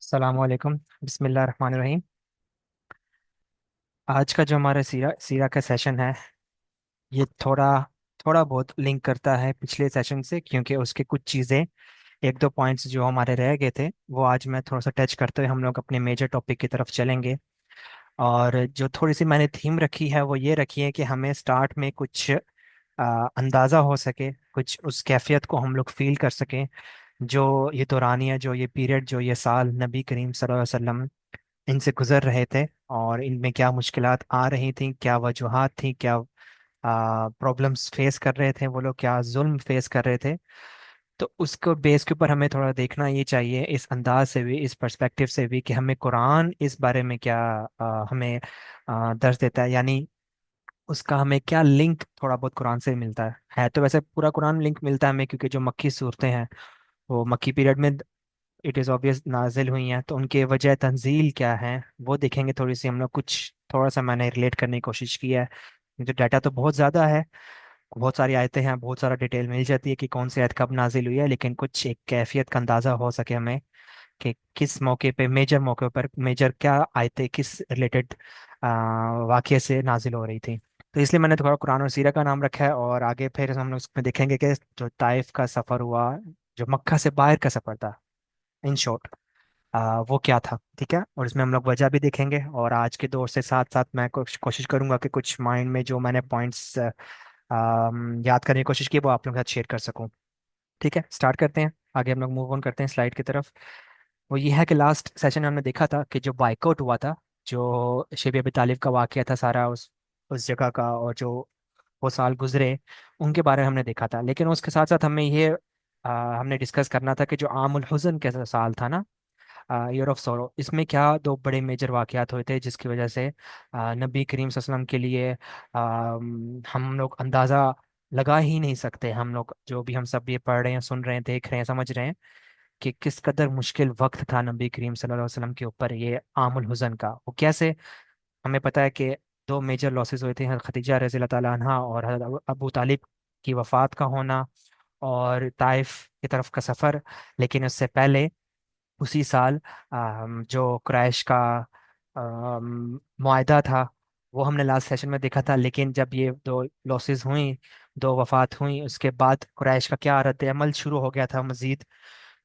अस्सलाम वालेकुम। बिस्मिल्लाह रहमान रहीम। आज का जो हमारा सीरा सीरा का सेशन है, ये थोड़ा थोड़ा बहुत लिंक करता है पिछले सेशन से, क्योंकि उसके कुछ चीज़ें, एक दो पॉइंट्स जो हमारे रह गए थे, वो आज मैं थोड़ा सा टच करते हुए हम लोग अपने मेजर टॉपिक की तरफ चलेंगे। और जो थोड़ी सी मैंने थीम रखी है वो ये रखी है कि हमें स्टार्ट में कुछ अंदाज़ा हो सके, कुछ उस कैफियत को हम लोग फील कर सकें, जो ये दौरानिया, जो ये पीरियड, जो ये साल नबी करीम सल्लल्लाहु अलैहि वसल्लम इनसे गुजर रहे थे, और इनमें क्या मुश्किलात आ रही थी, क्या वजूहात थी, क्या प्रॉब्लम्स फेस कर रहे थे वो लोग, क्या जुल्म फेस कर रहे थे। तो उसको बेस के ऊपर हमें थोड़ा देखना ये चाहिए, इस अंदाज से भी, इस पर्सपेक्टिव से भी, कि हमें कुरान इस बारे में क्या हमें दर्ज देता है, यानी उसका हमें क्या लिंक थोड़ा बहुत कुरान से मिलता है। तो वैसे पूरा कुरान लिंक मिलता है हमें, क्योंकि जो मक्की सूरतें हैं वो मक्की पीरियड में इट इज़ ऑब्वियस नाजिल हुई हैं, तो उनके वजह तंजील क्या है वो देखेंगे। थोड़ी सी हम लोग कुछ थोड़ा सा मैंने रिलेट करने की कोशिश की है। जो डाटा तो बहुत ज़्यादा है, बहुत सारी आयतें हैं, बहुत सारा डिटेल मिल जाती है कि कौन सी आयत कब नाजिल हुई है, लेकिन कुछ एक कैफियत का अंदाज़ा हो सके हमें कि किस मौके पे, मेजर मौके पर, मेजर क्या आयतें किस रिलेटेड वाक़ये से नाजिल हो रही थी। तो इसलिए मैंने थोड़ा कुरान और सीरा का नाम रखा है, और आगे फिर हम लोग उसमें देखेंगे कि जो ताइफ का सफ़र हुआ, जो मक्का से बाहर का सफ़र था, इन शॉर्ट, वो क्या था। ठीक है, और इसमें हम लोग वजह भी देखेंगे, और आज के दौर से साथ साथ मैं कोशिश करूंगा कि कुछ माइंड में जो मैंने पॉइंट्स याद करने की कोशिश की वो आप लोगों के साथ शेयर कर सकूं। ठीक है, स्टार्ट करते हैं, आगे हम लोग मूव ऑन करते हैं स्लाइड की तरफ। वो ये है कि लास्ट सेशन में हमने देखा था कि जो बाइकआउट हुआ था, जो शेबी अबी तालिब का वाकया था सारा, उस जगह का, और जो वो साल गुजरे उनके बारे में हमने देखा था। लेकिन उसके साथ साथ हमें ये हमने डिस्कस करना था कि जो आमुल हुज़न का साल था ना, ईयर ऑफ सॉरो, इसमें क्या दो बड़े मेजर वाकयात हुए थे जिसकी वजह से नबी करीम सल्लल्लाहु अलैहि वसल्लम के लिए हम लोग अंदाज़ा लगा ही नहीं सकते, हम लोग जो भी हम सब ये पढ़ रहे हैं, सुन रहे हैं, देख रहे हैं, समझ रहे हैं, कि किस कदर मुश्किल वक्त था नबी करीम सल्लल्लाहु अलैहि वसल्लम के ऊपर, ये आमुल हुज़न का। वो कैसे, हमें पता है कि दो मेजर लॉसेस हुए थे, हज़रत खदीजा रज़ी अल्लाह ताला अन्हा और हज़रत अबू तालिब की वफ़ात का होना, और ताइफ की तरफ का सफ़र। लेकिन उससे पहले उसी साल जो क्रैश का मुआहदा था, वो हमने लास्ट सेशन में देखा था। लेकिन जब ये दो लॉसेस हुई, दो वफात हुई, उसके बाद क्रैश का क्या रद्द अमल शुरू हो गया था मजीद।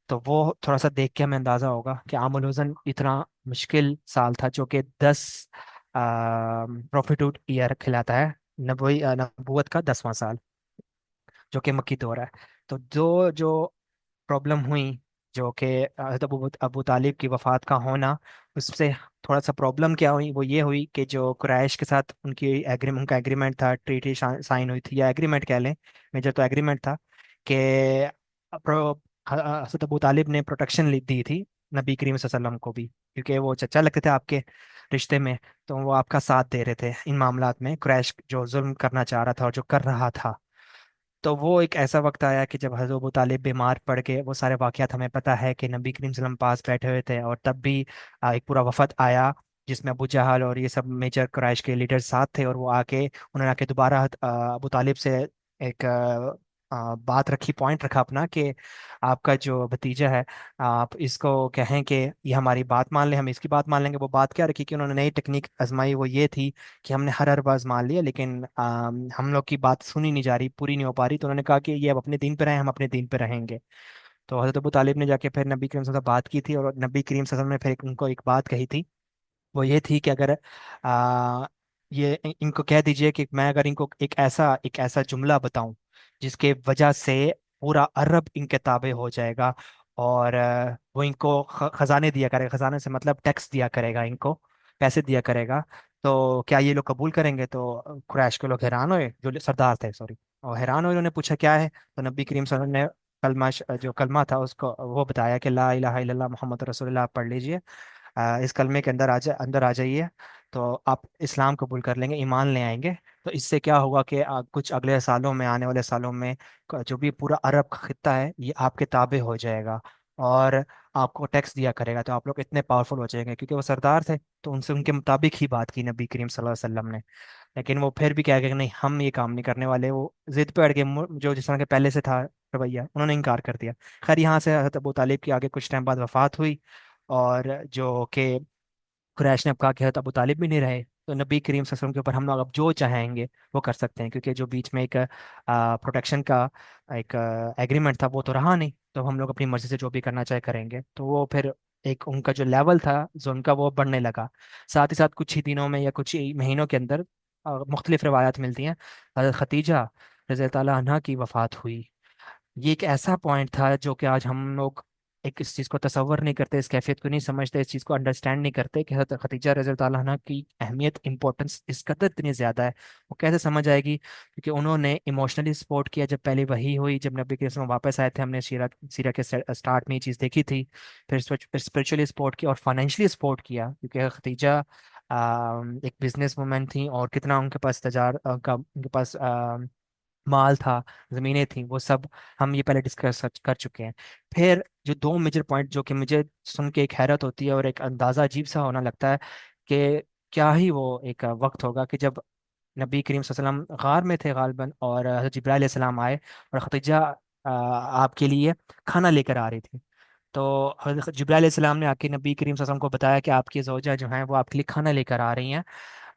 तो वो थोड़ा सा देख के हमें अंदाज़ा होगा कि आमुल हुज़न इतना मुश्किल साल था, जो कि 10 प्रॉफिट ईयर खिलाता है, नबूवत का 10वां साल, जो कि मक्की दौर है। तो जो जो प्रॉब्लम हुई, जो कि हज़रत अबू तालिब की वफ़ात का होना, उससे थोड़ा सा प्रॉब्लम क्या हुई, वो ये हुई कि जो कुरैश के साथ उनकी एग्रीमेंट, उनका एग्रीमेंट था, ट्रीटी साइन हुई थी, या एग्रीमेंट कह लें, मेजर तो एग्रीमेंट था कि हज़रत अबू तालिब ने प्रोटेक्शन दी थी नबी करीम सल्लल्लाहु अलैहि वसल्लम को भी, क्योंकि वो चचा लगते थे आपके रिश्ते में, तो वो आपका साथ दे रहे थे इन मामलात में, कुरैश जो जुल्म करना चाह रहा था और जो कर रहा था। तो वो एक ऐसा वक्त आया कि जब हज़रत अबू तालिब बीमार पड़ गए, वो सारे वाक़यात हमें पता है कि नबी करीम सल्लल्लाहु अलैहि वसल्लम पास बैठे हुए थे, और तब भी एक पूरा वफद आया जिसमें अबू जहल और ये सब मेजर कुरैश के लीडर साथ थे, और वो आके, उन्होंने आके दोबारा अबू तालिब से एक बात रखी, पॉइंट रखा अपना, कि आपका जो भतीजा है, आप इसको कहें कि ये हमारी बात मान ले, हम इसकी बात मान लेंगे। वो बात क्या रखी कि उन्होंने नई टेक्निक आजमाई, वो ये थी कि हमने हर बार मान लिया, लेकिन हम लोग की बात सुनी नहीं जा रही, पूरी नहीं हो पा रही, तो उन्होंने कहा कि ये अब अपने दिन पे रहे, हम अपने दिन पे रहेंगे। तो हज़रत अबू तालिब ने जाके फिर नबी करीम सल्लल्लाहु अलैहि वसल्लम से बात की थी, और नबी करीम सल्लल्लाहु अलैहि वसल्लम ने फिर उनको एक बात कही थी। वो ये थी कि अगर ये इनको कह दीजिए कि मैं अगर इनको एक ऐसा जुमला बताऊं जिसके वजह से पूरा अरब इनके ताबे हो जाएगा, और वो इनको खजाने दिया करेगा, खजाने से मतलब टैक्स दिया करेगा, इनको पैसे दिया करेगा, तो क्या ये लोग कबूल करेंगे? तो कुरैश के लोग हैरान हुए, जो सरदार थे, सॉरी, और हैरान हुए। उन्होंने पूछा क्या है, तो नबी करीम सल्लल्लाहु अलैहि वसल्लम ने जो कलमा था उसको वो बताया कि ला इलाहा इल्लल्लाह मोहम्मद रसूलुल्लाह, आप पढ़ लीजिए, इस कलमे के अंदर आ जाइए, तो आप इस्लाम कबूल कर लेंगे, ईमान ले आएंगे। तो इससे क्या होगा कि कुछ अगले सालों में, आने वाले सालों में, जो भी पूरा अरब का खित्ता है ये आपके ताबे हो जाएगा, और आपको टैक्स दिया करेगा, तो आप लोग इतने पावरफुल हो जाएंगे। क्योंकि वो सरदार थे, तो उनसे उनके मुताबिक ही बात की नबी करीम सल्लल्लाहु अलैहि वसल्लम ने। लेकिन वो फिर भी कह गए कि नहीं, हम ये काम नहीं करने वाले। वो जिद पे अड़ गए, जो जिस तरह के पहले से था रवैया, उन्होंने इनकार कर दिया। खैर, यहाँ से हज़रत अबू तालिब की आगे कुछ टाइम बाद वफात हुई, और जो कि कुरैश ने अब कहा कि हज़रत अबू तालिब भी नहीं रहे, तो नबी करीम सल्लल्लाहु अलैहि वसल्लम के ऊपर हम लोग अब जो चाहेंगे वो कर सकते हैं, क्योंकि जो बीच में एक प्रोटेक्शन का एक एग्रीमेंट था वो तो रहा नहीं, तो हम लोग अपनी मर्जी से जो भी करना चाहे करेंगे। तो वो फिर एक उनका जो लेवल था जो उनका वो बढ़ने लगा। साथ ही साथ कुछ ही दिनों में या कुछ ही महीनों के अंदर मुख्तलिफ रवायात मिलती हैं, हज़रत खतीजा रज़ी अल्लाह ताला अन्हा की वफ़ात हुई। ये एक ऐसा पॉइंट था जो कि आज हम लोग एक इस चीज़ को तसव्वुर नहीं करते, इस कैफियत को नहीं समझते, इस चीज़ को अंडरस्टैंड नहीं करते कि हज़रत खदीजा रज़ी अल्लाह अन्हा की अहमियत, इंपॉर्टेंस इस कदर इतनी ज़्यादा है। वो कैसे समझ आएगी? क्योंकि उन्होंने इमोशनली सपोर्ट किया जब पहले वही हुई, जब नबी के वसल्लम वापस आए थे, हमने सीरा सीरा के स्टार्ट में ये चीज़ देखी थी। फिर स्पिरिचुअली सपोर्ट किया और फाइनेंशियली सपोर्ट किया, क्योंकि खदीजा एक बिजनेस वूमेन थी, और कितना उनके पास उनके पास माल था, जमीनें थी, वो सब हम ये पहले डिस्कस कर चुके हैं। फिर जो दो मेजर पॉइंट जो कि मुझे सुन के एक हैरत होती है और एक अंदाज़ा अजीब सा होना लगता है कि क्या ही वो एक वक्त होगा कि जब नबी करीम सल्लल्लाहु अलैहि वसल्लम गार में थे गालबन, और हज़रत जिब्राइल अलैहिस्सलाम आए और खदीजा आपके लिए खाना लेकर आ रही थी। तो हज़रत जिब्राइल अलैहिस्सलाम ने आके नबी करीम सल्लल्लाहु अलैहि वसल्लम को बताया कि आपकी ज़ौजा जो हैं वो आपके लिए खाना लेकर आ रही हैं,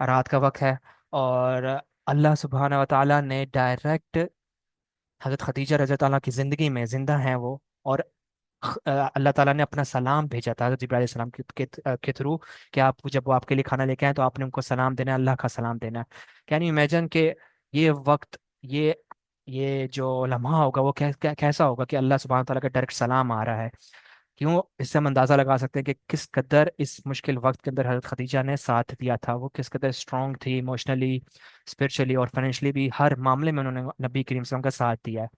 रात का वक्त है। और अल्लाह सुब्हाना व तआला ने डायरेक्ट हज़रत खदीजा रज़ी ताला की ज़िंदगी में जिंदा हैं वो, और अल्लाह ताला ने अपना सलाम भेजा था हज़रत जिब्राइल सलाम के थ्रू, कि आप जब वो आपके लिए खाना लेके आए तो आपने उनको सलाम देना है, अल्लाह का सलाम देना है। कैन यू इमेजिन कि ये वक्त, ये ये जो लम्हा होगा वो कैसा होगा कि अल्लाह सुब्हानहू तआला का डायरेक्ट सलाम आ रहा है। क्यों? इससे हम अंदाज़ा लगा सकते हैं कि किस कदर इस मुश्किल वक्त के अंदर हज़रत खदीजा ने साथ दिया था, वो किस कदर स्ट्रांग थी, इमोशनली, स्पिरिचुअली और फाइनेंशियली भी, हर मामले में उन्होंने नबी करीम सल्लल्लाहु अलैहि वसल्लम का साथ दिया है।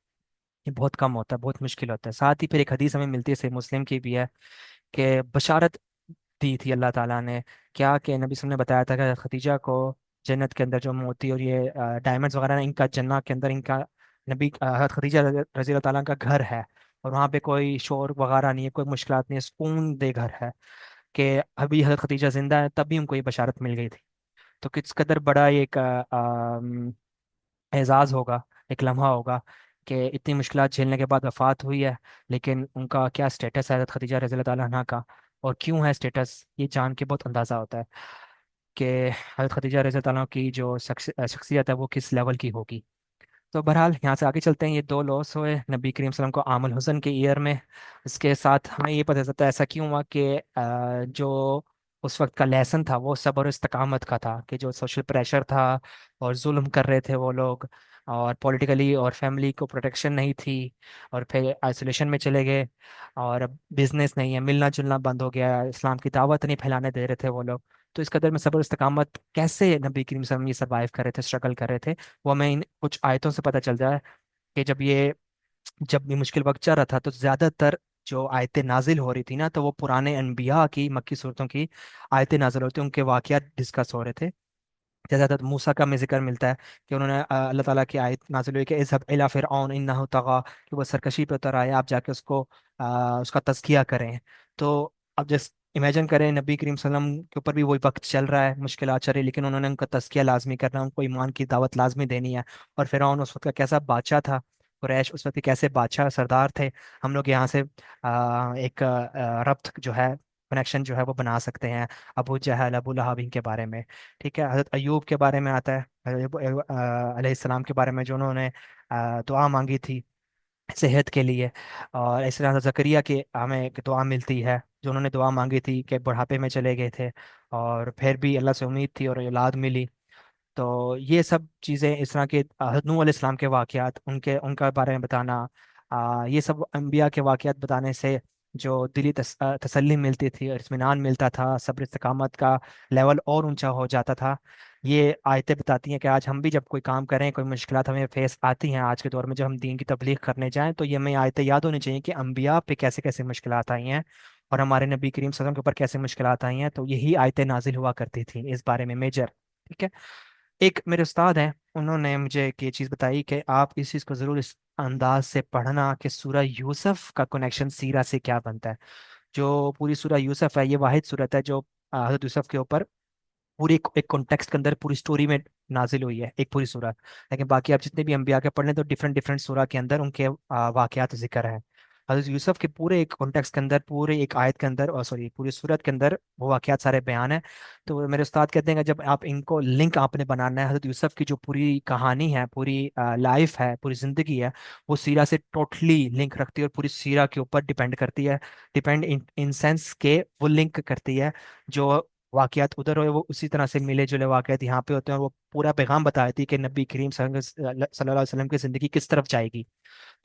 ये बहुत कम होता है, बहुत मुश्किल होता है। साथ ही फिर एक हदीस हमें मिलती है, सही मुस्लिम की भी है, कि बशारत दी थी अल्लाह ताला ने, क्या कि नबी वसल्लम ने बताया था कि खदीजा को जन्नत के अंदर जो मोती और ये डायमंड्स वगैरह हैं, इनका जन्नत के अंदर इनका नबी हज़रत खदीजा रज़ी अल्लाह ताला का घर है, और वहाँ पे कोई शोर वगैरह नहीं है, कोई मुश्किलात नहीं है, सुकून दे घर है। कि अभी हज़रत खदीजा जिंदा है तभी उनको ये बशारत मिल गई थी। तो किस कदर बड़ा ये एक एजाज होगा, एक लम्हा होगा, कि इतनी मुश्किलात झेलने के बाद वफात हुई है, लेकिन उनका क्या स्टेटस है हज़रत खदीजा रज़ी अल्लाह तआला अन्हा का, और क्यों है स्टेटस, ये जान के बहुत अंदाज़ा होता है कि हज़रत खदीजा रज़ी अल्लाह तआला की जो शख्सियत है वो किस लेवल की होगी। तो बहरहाल यहाँ से आगे चलते हैं। ये दो लॉस हुए नबी करीम सल्लल्लाहु अलैहि वसल्लम को आमुल हुज़न के ईयर में। इसके साथ हमें ये पता चलता है ऐसा क्यों हुआ कि जो उस वक्त का लेसन था वो सब्र और इस्तकामत का था, कि जो सोशल प्रेशर था और जुल्म कर रहे थे वो लोग, और पॉलिटिकली और फैमिली को प्रोटेक्शन नहीं थी, और फिर आइसोलेशन में चले गए, और अब बिजनेस नहीं है, मिलना जुलना बंद हो गया, इस्लाम की दावत नहीं फैलाने दे रहे थे वो लोग। तो इस कदर में सब्र और इस्तकामत कैसे नबी करीम सल्लल्लाहु अलैहि वसल्लम ये सर्वाइव कर रहे थे, स्ट्रगल कर रहे थे, वो हमें इन कुछ आयतों से पता चल जाए कि जब ये मुश्किल वक्त चल रहा था तो ज्यादातर जो आयतें नाजिल हो रही थी ना, तो वो पुराने अनबिया की, मक्की सूरतों की आयतें नाजिल हो रही थी, उनके वाकयात डिस्कस हो रहे थे। जैसे हज़रत मूसा का में जिक्र मिलता है कि उन्होंने अल्लाह ताला की आयत नाजिल हुई कि इज़हब इला फिरऔन इन्नहु तग़ा, कि वो सरकशी पे उतर आए, आप जाके उसको उसका तज़किया करें। तो अब जस्ट इमेजिन करें नबी करीम सल्लम के ऊपर भी वही वक्त चल रहा है, मुश्किल आ रही है, लेकिन उन्होंने उनका तज़किया लाजमी करना, उनको ईमान की दावत लाजमी देनी है। और फिरऔन उस वक्त का कैसा बादशाह था, कुरैश उस वक्त के कैसे बादशाह सरदार थे, हम लोग यहाँ से एक रब्त जो है, कनेक्शन जो है वो बना सकते हैं अबू जहल, अबू लहब, इनके बारे में। ठीक है, हज़रत अयूब के बारे में आता है, अयूब अलैहिस्सलाम के बारे में, जो उन्होंने दुआ मांगी थी सेहत के लिए। और इस तरह जकरिया की हमें एक दुआ मिलती है, जो उन्होंने दुआ मांगी थी कि बुढ़ापे में चले गए थे, और फिर भी अल्लाह से उम्मीद थी और औलाद मिली। तो ये सब चीज़ें, इस तरह के हज़रत नूह अलैहिस्सलाम के वाक़यात, उनके उनका बारे में बताना, ये सब अम्बिया के वाक़यात बताने से जो दिली तसल्ली मिलती थी और इत्मीनान मिलता था, सब्र इस्तकामत का लेवल और ऊंचा हो जाता था। ये आयतें बताती हैं कि आज हम भी जब कोई काम करें, कोई मुश्किलात हमें फेस आती हैं आज के दौर में, जब हम दीन की तबलीग करने जाएं, तो ये हमें आयतें याद होनी चाहिए कि अम्बिया पे कैसे कैसे मुश्किलात आई हैं, और हमारे नबी करीम सल्लल्लाहु अलैहि वसल्लम के ऊपर कैसे मुश्किलात आई हैं। तो यही आयतें नाजिल हुआ करती थी इस बारे में मेजर। ठीक है। एक मेरे उस्ताद हैं, उन्होंने मुझे एक ये चीज़ बताई कि आप इस चीज़ को ज़रूर इस अंदाज से पढ़ना कि सूरह यूसुफ का कनेक्शन सीरा से क्या बनता है। जो पूरी सूरह यूसुफ है, ये वाहिद सूरत है जो हज़रत यूसुफ के ऊपर पूरी एक कॉन्टेक्स्ट के अंदर पूरी स्टोरी में नाजिल हुई है, एक पूरी सूरह। लेकिन बाकी आप जितने भी अम्बिया के पढ़ लें तो डिफरेंट डिफरेंट सूरह के अंदर उनके वाकयात जिक्र हैं। हज़रत यूसुफ के पूरे एक कॉन्टेक्स्ट के अंदर, पूरे एक आयत के अंदर, और सॉरी पूरी सूरत के अंदर वो वाक़यात सारे बयान है। तो मेरे उस्ताद कहते हैं कि जब आप इनको लिंक आपने बनाना है, हज़रत यूसुफ की जो पूरी कहानी है, पूरी लाइफ है, पूरी ज़िंदगी है, वो सीरा से टोटली लिंक रखती है और पूरी सीरा के ऊपर डिपेंड करती है। डिपेंड इन सेंस के वो लिंक करती है। जो वाक़यात उधर हुए वो उसी तरह से मिले जुले वाक़यात यहाँ पे होते हैं, और वो पूरा पैगाम बता देती है कि नबी करीम सल्लल्लाहु अलैहि वसल्लम की ज़िंदगी किस तरफ जाएगी।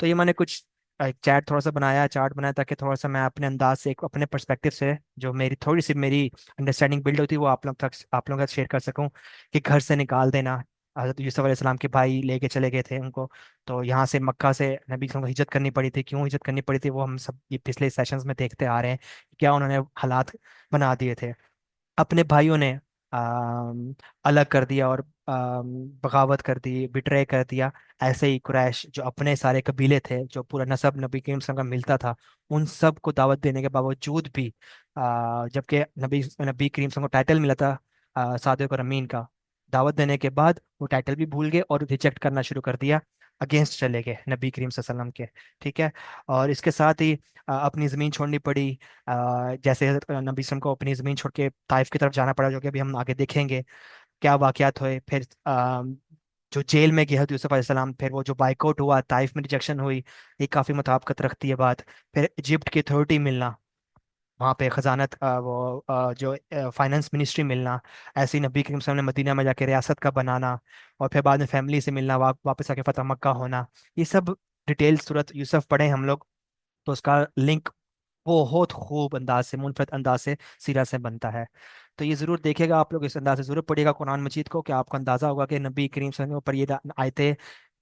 तो ये मैंने कुछ एक चैट थोड़ा सा बनाया, चार्ट बनाया, ताकि थोड़ा सा मैं अपने अंदाज से, एक अपने पर्सपेक्टिव से, जो मेरी थोड़ी सी मेरी अंडरस्टैंडिंग बिल्ड होती है, वो आप लोग तक, आप लोगों के साथ शेयर कर सकूं। कि घर से निकाल देना, हज़रत यूसुफ अलैहिस्सलाम के भाई लेके चले गए थे उनको। तो यहाँ से मक्का से नबी को हिजरत करनी पड़ी थी। क्यों हिजरत करनी पड़ी थी वो हम सब ये पिछले सेशंस में देखते आ रहे हैं। क्या उन्होंने हालात बना दिए थे। अपने भाइयों ने अलग कर दिया और बगावत कर दी, बिट्रे कर दिया। ऐसे ही कुरैश जो अपने सारे कबीले थे, जो पूरा नसब नबी करीम सल्लल्लाहु अलैहि वसल्लम का मिलता था, उन सब को दावत देने के बावजूद भी जबकि नबी नबी करीम सल्लल्लाहु अलैहि वसल्लम को टाइटल मिला था सादिक और अमीन का, दावत देने के बाद वो टाइटल भी भूल गए और रिजेक्ट करना शुरू कर दिया। अगेंस्ट चले गए नबी करीम सल्लल्लाहु अलैहि वसल्लम के। ठीक है। और इसके साथ ही अपनी ज़मीन छोड़नी पड़ी। जैसे हज़रत नबी वसल्लम को अपनी ज़मीन छोड़ के ताइफ की तरफ जाना पड़ा, जो कि अभी हम आगे देखेंगे क्या वाकयात हुए। फिर जो जेल में गए हज़रत यूसुफ अलैहिस्सलाम, फिर वो जो बाइकआउट हुआ, ताइफ में रिजेक्शन हुई, ये काफ़ी मुताबिकत रखती है बात। फिर इजिप्ट की अथॉरिटी मिलना, वहाँ पे खजानत जो फाइनेंस मिनिस्ट्री मिलना, ऐसे ही नबी करीम सल्लल्लाहु अलैहि वसल्लम ने मदीना में जाके रियासत का बनाना, और फिर बाद में फैमिली से मिलना, वापस आके फतह मक्का होना। ये सब डिटेल सूरत यूसुफ पढ़े हम लोग, तो उसका लिंक बहुत खूब अंदाज से, मुनफरद अंदाज से सीरा से बनता है। तो ये ज़रूर देखिएगा आप लोग, इस अंदाज से ज़रूर पढ़िएगा कुरान मजीद को, कि आपको अंदाज़ा होगा कि नबी करीम सल्लल्लाहु अलैहि वसल्लम पर ये आयतें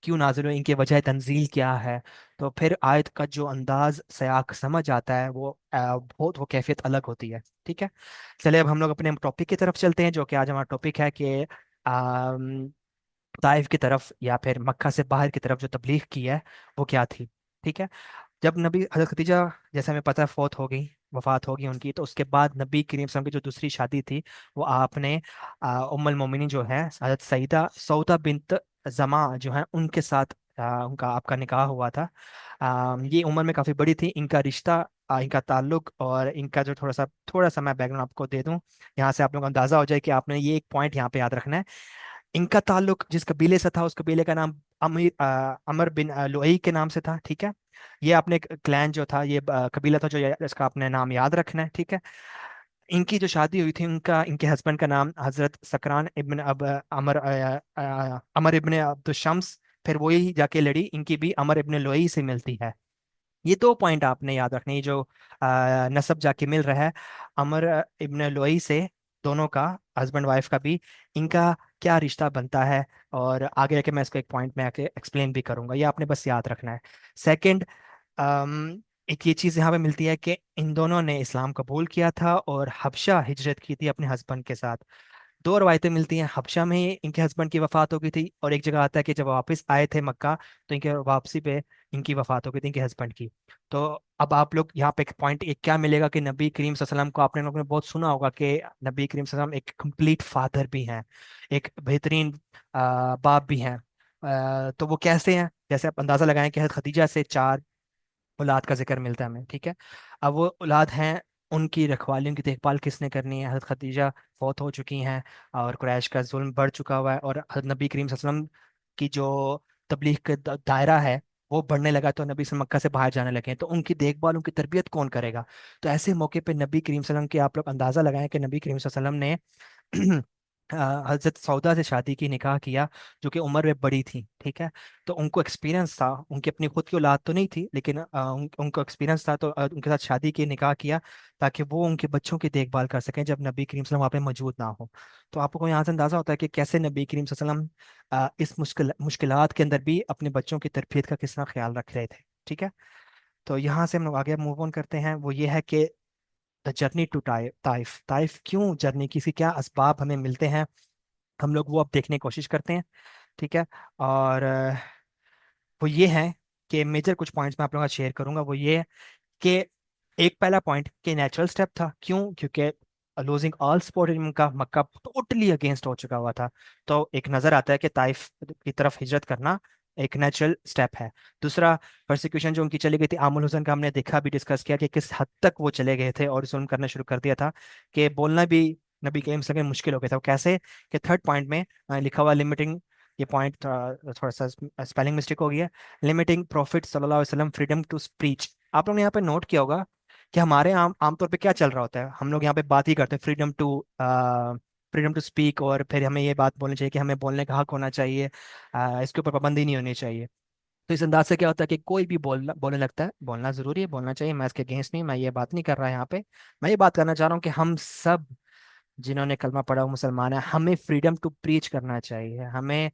क्यों नाजिल हुई, इनकी वजह तंजील क्या है। तो फिर आयत का जो अंदाज सयाक समझ आता है, वो बहुत वो कैफियत अलग होती है। ठीक है। चलिए अब हम लोग अपने टॉपिक की तरफ चलते हैं, जो कि आज हमारा टॉपिक है कि ताइफ की तरफ या फिर मक्का से बाहर की तरफ जो तबलीग की है वो क्या थी। ठीक है। जब नबी हज़रत खदीजा, जैसे हमें पता है, फौत हो गई, वफात हो गई उनकी, तो उसके बाद नबी करीम सल्लल्लाहु अलैहि वसल्लम की जो दूसरी शादी थी, वो आपने उम्मुल मोमिनीन जो है हज़रत सईदा सौदा बिनत जमा जो है उनके साथ उनका आपका निकाह हुआ था। ये उम्र में काफ़ी बड़ी थी। इनका रिश्ता, इनका ताल्लुक, और इनका जो थोड़ा सा मैं बैकग्राउंड आपको दे दूं, यहाँ से आप लोगों को अंदाज़ा हो जाए कि आपने ये एक पॉइंट यहाँ पे याद रखना है। इनका ताल्लुक जिस कबीले से था, उस कबीले का नाम अमर बिन लुई के नाम से था। ठीक है। ये आपने क्लैन जो था, ये कबीला था जो इसका आपने नाम याद रखना है। ठीक है। इनकी जो शादी हुई थी, उनका, इनके हस्बैंड का नाम हजरत सकरान इब्न अब अमर इब्न अब्दुशम्स। फिर वही जाके लड़ी, इनकी भी अमर इब्न लुई से मिलती है। ये दो पॉइंट आपने याद रखने, ये जो नसब जाके मिल रहा है अमर इब्न लुई से, दोनों का, हस्बैंड वाइफ का भी, इनका क्या रिश्ता बनता है। और आगे जाके मैं इसको एक पॉइंट में आके एक्सप्लेन भी करूंगा, ये आपने बस याद रखना है। सेकंड, एक ये चीज़ यहाँ पे मिलती है कि इन दोनों ने इस्लाम कबूल किया था और हबशा हिजरत की थी अपने हस्बैंड के साथ। दो रवायतें मिलती हैं, हबशा में इनके हस्बैंड की वफात हो गई थी, और एक जगह आता है कि जब वापस आए थे मक्का, तो इनके वापसी पे इनकी वफात हो गई थी, इनके हस्बैंड की। तो अब आप लोग यहाँ पे एक पॉइंट एक क्या मिलेगा कि नबी करीम सल्लल्लाहु अलैहि वसल्लम को आपने लोगों ने बहुत सुना होगा कि नबी करीम सल्लल्लाहु अलैहि वसल्लम एक कंप्लीट फादर भी हैं, एक बेहतरीन बाप भी हैं। तो वो कैसे हैं, जैसे आप अंदाजा लगाएं कि हज़रत खदीजा से 4 औलाद का जिक्र मिलता है हमें। ठीक है। अब वो औलाद हैं, उनकी रखवाली, उनकी देखभाल किसने करनी है। हज़रत खदीजा फौत हो चुकी हैं, और कुरैश का जुल्म बढ़ चुका हुआ है, और हज़रत नबी करीम सल्लल्लाहु अलैहि वसल्लम की जो तबलीग का दायरा है वो बढ़ने लगा, तो नबी से मक्का से बाहर जाने लगे हैं, तो उनकी देखभाल, उनकी तरबियत कौन करेगा। तो ऐसे मौके पे नबी करीम सल्लल्लाहु अलैहि वसल्लम के आप लोग अंदाज़ा लगाएं कि नबी करीम सल्लल्लाहु अलैहि वसल्लम ने हजरत सौदा से शादी की, निकाह किया, जो कि उम्र में बड़ी थी। ठीक है। तो उनको एक्सपीरियंस था, उनकी अपनी खुद की औलाद तो नहीं थी, लेकिन उनको एक्सपीरियंस था, तो उनके साथ शादी की, निकाह किया, ताकि वो उनके बच्चों की देखभाल कर सकें जब नबी करीम सल्लल्लाहु अलैहि वसल्लम वहाँ पे मौजूद ना हो। तो आपको यहाँ से अंदाजा होता है कि कैसे नबी करीम सल्लल्लाहु अलैहि वसल्लम इस मुश्किलात के अंदर भी अपने बच्चों की तरबियत का किस तरह ख्याल रख रहे थे। ठीक है। तो यहाँ से हम लोग आगे मूव ऑन करते हैं, वो ये है कि the journey to Taif, Taif क्यों जर्नी की, इसके क्या असबाब हमें मिलते हैं, हम लोग वो अब देखने की कोशिश करते हैं। ठीक है। और वो ये है कि मेजर कुछ पॉइंट्स मैं आप लोगों का शेयर करूंगा, वो ये है कि एक पहला पॉइंट कि नेचुरल स्टेप था। क्यों? क्योंकि losing all support in Mecca, Mecca totally against हो चुका हुआ था। तो एक नजर आता है कि ताइफ की तरफ हिजरत करना एक नेचुरल स्टेप है। दूसरा, परसिक्यूशन जो उनकी चली गई थी, आमुल हुसैन का हमने देखा भी, डिस्कस किया कि किस हद तक वो चले गए थे और जुल्म करना शुरू कर दिया था कि बोलना भी नबी करीम सल्लल्लाहु अलैहि वसल्लम मुश्किल हो गया था। वो कैसे कि थर्ड पॉइंट में लिखा हुआ लिमिटिंग, ये पॉइंट थोड़ा सा स्पेलिंग मिस्टेक हो गई है, लिमिटिंग प्रॉफिट सल्लल्लाहु अलैहि वसल्लम फ्रीडम टू स्पीच। आप लोगों ने यहाँ पे नोट किया होगा कि हमारे आमतौर पे क्या चल रहा होता है, हम लोग यहाँ पे बात ही करते हैं फ्रीडम टू स्पीक, और फिर हमें ये बात बोलनी चाहिए कि हमें बोलने का हक होना चाहिए, इसके ऊपर पाबंदी नहीं होनी चाहिए। तो इस अंदाज से क्या होता है कि कोई भी बोलने लगता है, बोलना जरूरी है, बोलना चाहिए, मैं इसके अगेंस्ट नहीं, मैं ये बात नहीं कर रहा यहाँ पे। मैं ये बात करना चाह रहा हूँ कि हम सब जिन्होंने कलमा पढ़ा वो मुसलमान है, हमें फ्रीडम टू प्रीच करना चाहिए। हमें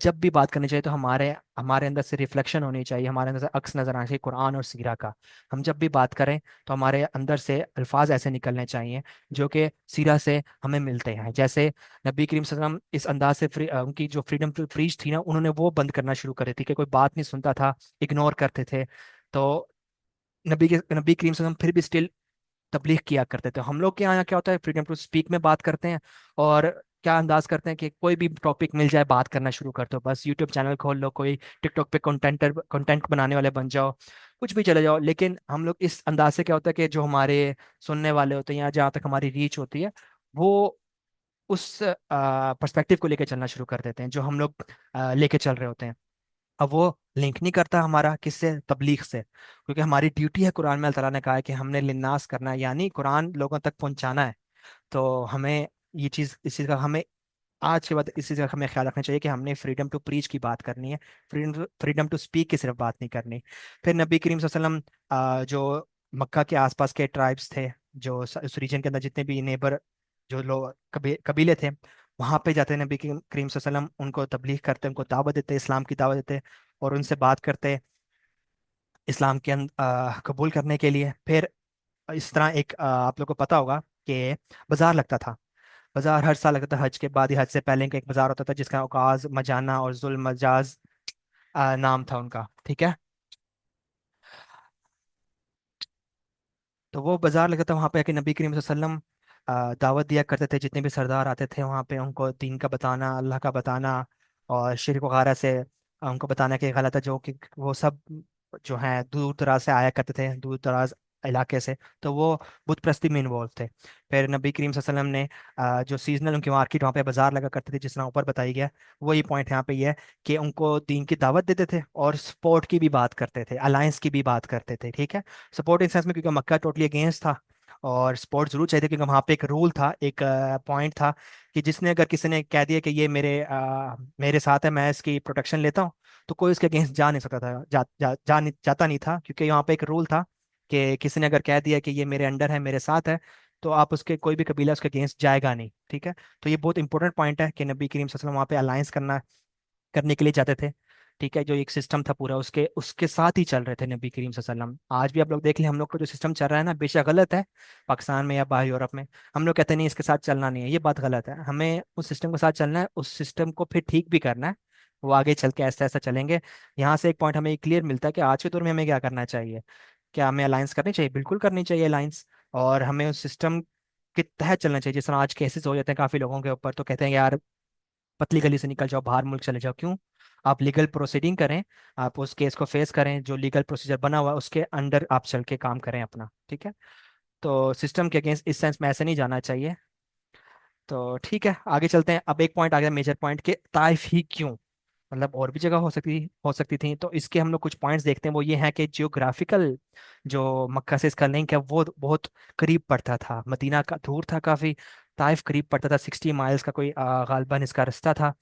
जब भी बात करनी चाहिए तो हमारे हमारे अंदर से रिफ्लेक्शन होनी चाहिए, हमारे अंदर से अक्स नजर आना चाहिए कुरान और सीरा का। हम जब भी बात करें तो हमारे अंदर से अल्फाज ऐसे निकलने चाहिए जो कि सीरा से हमें मिलते हैं। जैसे नबी करीम सल्लल्लाहु अलैहि वसल्लम इस अंदाज से उनकी जो फ्रीडम टू प्रीच थी ना, उन्होंने वो बंद करना शुरू कर दी थी कि कोई बात नहीं सुनता था, इग्नोर करते थे। तो नबी करीम सल्लल्लाहु अलैहि वसल्लम फिर भी स्टिल तबलीग किया करते थे। हम लोग के यहाँ क्या होता है, फ्रीडम टू स्पीक में बात करते हैं और क्या अंदाज करते हैं कि कोई भी टॉपिक मिल जाए बात करना शुरू कर दो, बस यूट्यूब चैनल खोल लो, कोई टिकटॉक पे कंटेंट बनाने वाले बन जाओ, कुछ भी चले जाओ। लेकिन हम लोग इस अंदाज से क्या होता है कि जो हमारे सुनने वाले होते हैं या जहाँ तक हमारी रीच होती है, वो उस पर्सपेक्टिव को लेके चलना शुरू कर देते हैं जो हम लोग लेके चल रहे होते हैं। अब वो लिंक नहीं करता हमारा किससे, तबलीग से, क्योंकि हमारी ड्यूटी है, कुरान में अल्लाह ताला ने कहा है कि हमने लिन्नास करना है, यानी कुरान लोगों तक पहुंचाना है। तो हमें ये चीज़, इस चीज़ का हमें आज के बाद इस चीज़ का हमें ख्याल रखना चाहिए कि हमने फ्रीडम टू प्रीच की बात करनी है, फ्रीडम टू स्पीक की सिर्फ बात नहीं करनी। फिर नबी करीम सल्लल्लाहु अलैहि वसल्लम जो मक्का के आसपास के ट्राइब्स थे, जो उस रीजन के अंदर जितने भी नेबर जो लोग कबीले थे, वहां पे जाते नबी करीम करीम सल्लल्लाहु अलैहि वसल्लम, उनको तबलीग करते, उनको दावत देते, इस्लाम की दावत देते और उनसे बात करते इस्लाम के कबूल करने के लिए। फिर इस तरह एक आप लोग को पता होगा कि बाजार लगता था, बाजार हर साल लगता था, हज के बाद ही, हज से पहले का एक बाजार होता था जिसका औकाज मजाना और जुल मजाज नाम था उनका, ठीक है। तो वो बाजार लगता था, वहाँ पे आके नबी करीम सल्लल्लाहु अलैहि वसल्लम दावत दिया करते थे, जितने भी सरदार आते थे वहाँ पे उनको दीन का बताना, अल्लाह का बताना और शिरक वगैरह से उनको बताना कि गलत है, जो कि वो सब जो है दूर दराज से आया करते थे, दूर दराज इलाके से, तो वो बुत परस्ती में इन्वॉल्व थे। फिर नबी करीम सल्लल्लाहु अलैहि वसल्लम ने जो सीजनल उनकी मार्केट वहाँ पे बाजार लगा करते थे, जिस तरह ऊपर बताई गया, वही पॉइंट यहाँ पे ये है कि उनको दीन की दावत देते थे और सपोर्ट की भी बात करते थे, अलायंस की भी बात करते थे, ठीक है। सपोर्ट इन सेंस में, क्योंकि मक्का टोटली अगेंस्ट था और सपोर्ट जरूर चाहिए, क्योंकि वहाँ पे एक रूल था, एक पॉइंट था कि जिसने अगर किसी ने कह दिया कि ये मेरे साथ है, मैं इसकी प्रोटेक्शन लेता हूँ, तो कोई उसके अगेंस्ट जा नहीं सकता था, जाता नहीं था, क्योंकि यहाँ पे एक रूल था कि किसी ने अगर कह दिया कि ये मेरे अंडर है, मेरे साथ है, तो आप उसके कोई भी कबीला उसके अगेंस्ट जाएगा नहीं, ठीक है। तो ये बहुत इंपॉर्टेंट पॉइंट है कि नबी करीम सल्लल्लाहु अलैहि वसल्लम वहाँ पे अलायंस करने के लिए जाते थे, ठीक है। जो एक सिस्टम था पूरा, उसके उसके साथ ही चल रहे थे नबी करीम सल्लल्लाहु अलैहि वसल्लम। आज भी आप लोग देख लें, हम लोग का जो सिस्टम चल रहा है ना, बेशक गलत है, पाकिस्तान में या बाहर यूरोप में, हम लोग कहते नहीं इसके साथ चलना नहीं है, ये बात गलत है। हमें उस सिस्टम के साथ चलना है, उस सिस्टम को फिर ठीक भी करना है, वो आगे चल के ऐसा ऐसा चलेंगे। यहाँ से एक पॉइंट हमें क्लियर मिलता है कि आज के दौर में हमें क्या करना चाहिए। क्या हमें अलायंस करनी चाहिए? बिल्कुल करनी चाहिए अलायंस, और हमें उस सिस्टम के तहत चलना चाहिए। जिस तरह आज केसेस हो जाते हैं काफी लोगों के ऊपर, तो कहते हैं यार पतली गली से निकल जाओ, बाहर मुल्क चले जाओ। क्यों? आप लीगल प्रोसीडिंग करें, आप उस केस को फेस करें, जो लीगल प्रोसीजर बना हुआ है उसके अंडर आप चल के काम करें अपना, ठीक है। तो सिस्टम के अगेंस्ट इस सेंस में ऐसे नहीं जाना चाहिए। तो ठीक है, आगे चलते हैं। अब एक पॉइंट आ गया, मेजर पॉइंट, के ताइफ ही क्यों, मतलब और भी जगह हो सकती थी। तो इसके हम लोग कुछ पॉइंट्स देखते हैं, वो ये है कि जियोग्राफिकल जो मक्का से इसका लिंक है वो बहुत करीब पड़ता था, मदीना का दूर था काफ़ी, ताइफ करीब पड़ता था, 60 माइल्स का कोई गालबन इसका रास्ता था,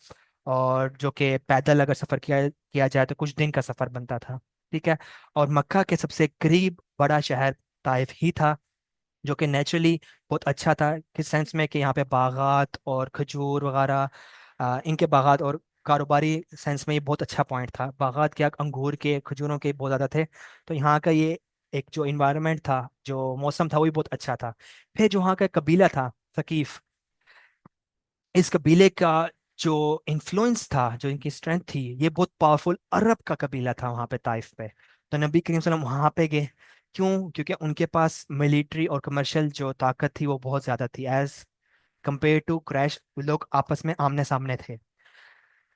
और जो कि पैदल अगर सफ़र किया किया जाए तो कुछ दिन का सफ़र बनता था, ठीक है। और मक्का के सबसे करीब बड़ा शहर ताइफ ही था, जो कि नेचुरली बहुत अच्छा था, किस सेंस में कि यहाँ पे बागात और खजूर वगैरह, इनके बागात, और कारोबारी सेंस में ये बहुत अच्छा पॉइंट था। बागात के अंगूर के, खजूरों के बहुत ज़्यादा थे, तो यहाँ का ये एक जो इन्वायरमेंट था, जो मौसम था, वो भी बहुत अच्छा था। फिर जो वहाँ का कबीला था सकीफ, इस कबीले का जो इन्फ्लुएंस था, जो इनकी स्ट्रेंथ थी, ये बहुत पावरफुल अरब का कबीला था वहाँ पे ताइफ पे। तो नबी करीम सल्लल्लाहु अलैहि वसल्लम वहाँ पे गए, क्यों? क्योंकि उनके पास मिलिट्री और कमर्शियल जो ताकत थी वो बहुत ज़्यादा थी, एज कंपेयर टू क्रैश, लोग आपस में आमने सामने थे।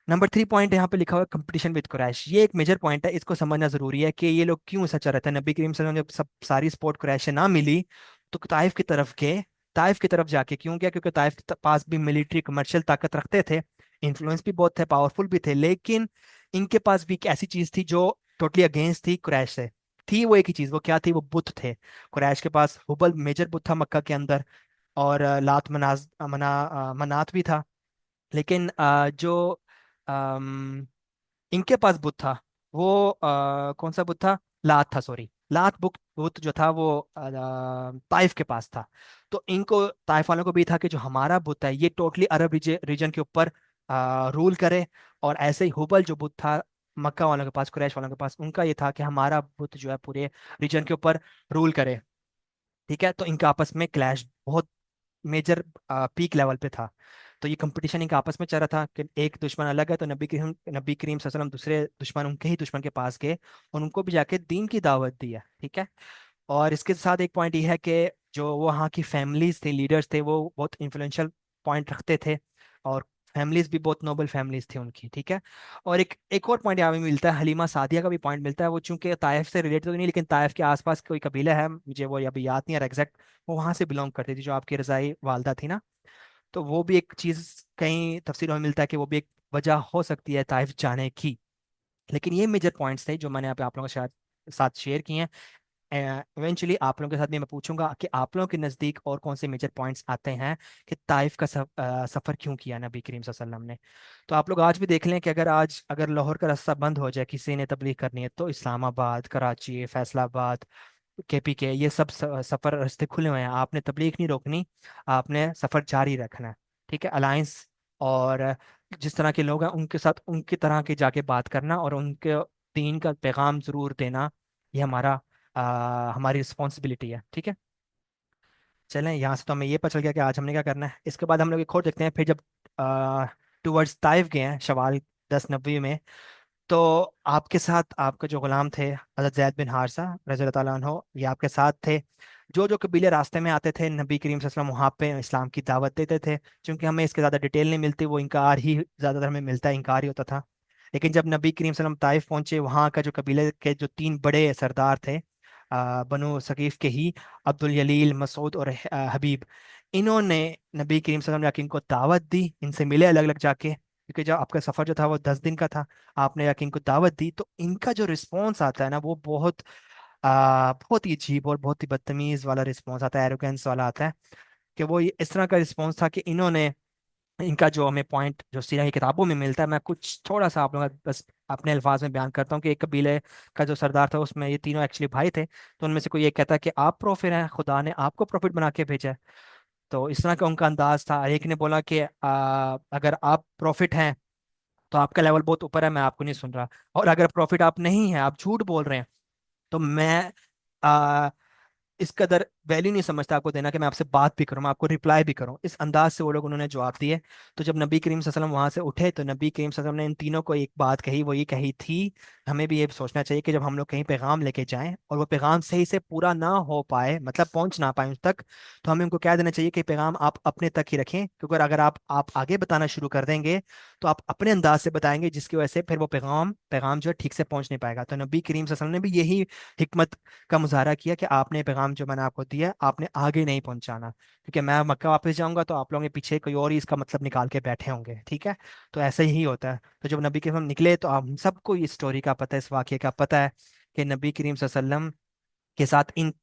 नंबर 3 पॉइंट यहाँ पे लिखा हुआ है कंपटीशन विद कुरैश। ये एक मेजर पॉइंट है, इसको समझना जरूरी है कि ये लोग क्यों ऐसा चाह रहे थे। नबी करीम सल्लल्लाहु अलैहि वसल्लम जब सब सारी सपोर्ट कुरैश से ना मिली तो ताइफ की तरफ गए। ताइफ की तरफ जाके क्यों गया? क्योंकि ताइफ के पास भी मिलिट्री कमर्शियल ताकत रखते थे, इन्फ्लुएंस भी बहुत थे, पावरफुल भी थे, लेकिन इनके पास भी एक ऐसी चीज थी जो टोटली अगेंस्ट थी कुरैश से। थी वो एक ही चीज, वो क्या थी? वो बुत थे। कुरैश के पास हुबल मेजर बुत था मक्का के अंदर, और लात मनात भी था। लेकिन जो इनके पास बुत था वो कौन सा बुत था? लात था, सॉरी, लात बुत बुत जो था वो ताइफ के पास था। तो इनको, ताइफ वालों को भी था कि जो हमारा बुत है ये टोटली अरब रीजन के ऊपर रूल करे। और ऐसे ही हुबल जो बुत था मक्का वालों के पास, कुरैश वालों के पास, उनका ये था कि हमारा बुत जो है पूरे रीजन के ऊपर रूल करे। ठीक है, तो इनका आपस में क्लैश बहुत मेजर पीक लेवल पे था। तो ये कंपटीशन इनका आपस में चल रहा था कि एक दुश्मन अलग है, तो नबी करीम सल्लल्लाहु अलैहि वसल्लम दूसरे दुश्मन, उनके ही दुश्मन के पास गए और उनको भी जाके दीन की दावत दी है। ठीक है। और इसके साथ एक पॉइंट ये है कि जो वहाँ की फैमिलीज थे, लीडर्स थे, वो बहुत इन्फ्लुएंशियल पॉइंट रखते थे, और फैमिलीज भी बहुत नोबल फैमिलीज थी उनकी। ठीक है। और एक और पॉइंट यहाँ पे मिलता है, हलीमा सादिया का भी पॉइंट मिलता है। वो चूंकि ताइफ से रिलेटेड तो नहीं, लेकिन ताइफ के आसपास कोई कबीला है, मुझे वो अभी याद नहीं आ रहा एग्जैक्ट, वो वहां से बिलोंग करती थी, जो आपकी रज़ाई वालदा थी ना। तो वो भी एक चीज कहीं तफसीरों में मिलता है कि वो भी एक वजह हो सकती है ताइफ जाने की। लेकिन ये मेजर पॉइंट्स थे जो मैंने यहाँ पे आप लोगों के साथ शेयर किए हैं। इवेंचुअली आप लोगों के साथ भी मैं पूछूंगा कि आप लोगों के नज़दीक और कौन से मेजर पॉइंट्स आते हैं कि ताइफ का सफ़र क्यों किया नबी करीम सल्लल्लाहु अलैहि वसल्लम ने। तो आप लोग आज भी देख लें कि अगर लाहौर का रास्ता बंद हो जाए, किसी ने तबलीग करनी है, तो इस्लामाबाद, कराची, फैसलाबाद, केपी के, ये सब सफ़र रास्ते खुले हुए हैं। आपने तबलीग नहीं रोकनी, आपने सफ़र जारी रखना है। ठीक है। अलायंस और जिस तरह के लोग हैं उनके साथ उनकी तरह के जाके बात करना और उनके दीन का पैगाम ज़रूर देना, ये हमारी रिस्पॉन्सिबिलिटी है। ठीक है। चलें, यहाँ से तो हमें ये पता चल गया कि आज हमने क्या करना है। इसके बाद हम लोग एक और देखते हैं, फिर जब टूवर्ड्स ताइफ गए हैं शवाल 10 नबी में, तो आपके साथ आपके जो गुलाम थे हज़रत ज़ैद बिन हारसा रज़ी अल्लाह ताला अन्हो, ये आपके साथ थे। जो जो कबीले रास्ते में आते थे नबी करीम सल्लल्लाहु अलैहि वसल्लम वहाँ पे इस्लाम की दावत देते थे। क्योंकि हमें इसके ज़्यादा डिटेल नहीं मिलती, वो इनकार ही ज़्यादातर हमें मिलता है, इनकार ही होता था। लेकिन जब नबी करीम सल्लल्लाहु अलैहि वसल्लम ताइफ पहुंचे, वहाँ का जो कबीले के जो 3 बड़े सरदार थे, बनु सकीफ के ही, अब्दुल जलील, मसूद और हबीब, इन्होंने नबी करीम सल्लल्लाहु अलैहि वसल्लम जाके इनको दावत दी, इनसे मिले अलग अलग जाके, क्योंकि जब आपका सफ़र जो था वो 10 दिन का था। आपने जाके इनको दावत दी, तो इनका जो रिस्पॉन्स आता है ना, वो बहुत ही अजीब और बहुत ही बदतमीज वाला रिस्पॉन्स आता है, एरोगेंस वाला आता है। कि वो इस तरह का रिस्पॉन्स था कि इन्होंने, इनका जो हमें पॉइंट जो सीरा की किताबों में मिलता है, मैं कुछ थोड़ा सा आप लोगों का बस अपने अल्फाज में बयान करता हूँ कि एक कबीले का जो सरदार था, उसमें ये तीनों एक्चुअली भाई थे। तो उनमें से कोई ये कहता है कि आप प्रॉफिट हैं, खुदा ने आपको प्रॉफिट बना के भेजा है। तो इस तरह का उनका अंदाज था। एक ने बोला कि अगर आप प्रॉफिट हैं तो आपका लेवल बहुत ऊपर है, मैं आपको नहीं सुन रहा। और अगर प्रॉफिट आप नहीं है, आप झूठ बोल रहे हैं, तो मैं इस कदर वैल्यू नहीं समझता आपको देना कि मैं आपसे बात भी करूं, मैं आपको रिप्लाई भी करूं। इस अंदाज से वो लोग उन्होंने जवाब दिए। तो जब नबी करीम सल्लल्लाहु अलैहि वसल्लम वहां से उठे, तो नबी करीम सल्लल्लाहु अलैहि वसल्लम ने इन तीनों को एक बात कही, वो ये कही थी, हमें भी ये सोचना चाहिए कि जब हम लोग कहीं पैगाम लेके जाएं और वो पैगाम सही से पूरा ना हो पाए, मतलब पहुंच ना पाए उस तक, तो हमें उनको कह देना चाहिए कि पैगाम आप अपने तक ही रखें, क्योंकि अगर आप आगे बताना शुरू कर देंगे तो आप अपने अंदाज से बताएंगे, जिसकी वजह से फिर वो पैगाम पैगाम जो है ठीक से पहुंच नहीं पाएगा। तो नबी करीम सल्लल्लाहु अलैहि वसल्लम ने भी यही हिकमत का मुजाहरा किया कि आपने पैगाम जो मैंने आपको दिया आपने आगे नहीं पहुंचाना, क्योंकि मैं मक्का वापस जाऊंगा तो आप लोगों के पीछे कोई और ही इसका मतलब निकाल के बैठे होंगे। ठीक है। तो ऐसा ही होता है। तो जब नबी करीम हम निकले, तो हम सबको इस स्टोरी का पता है, इस वाक्य का पता है कि नबी करीम सल्लल्लाहु अलैहि वसल्लम के साथ इन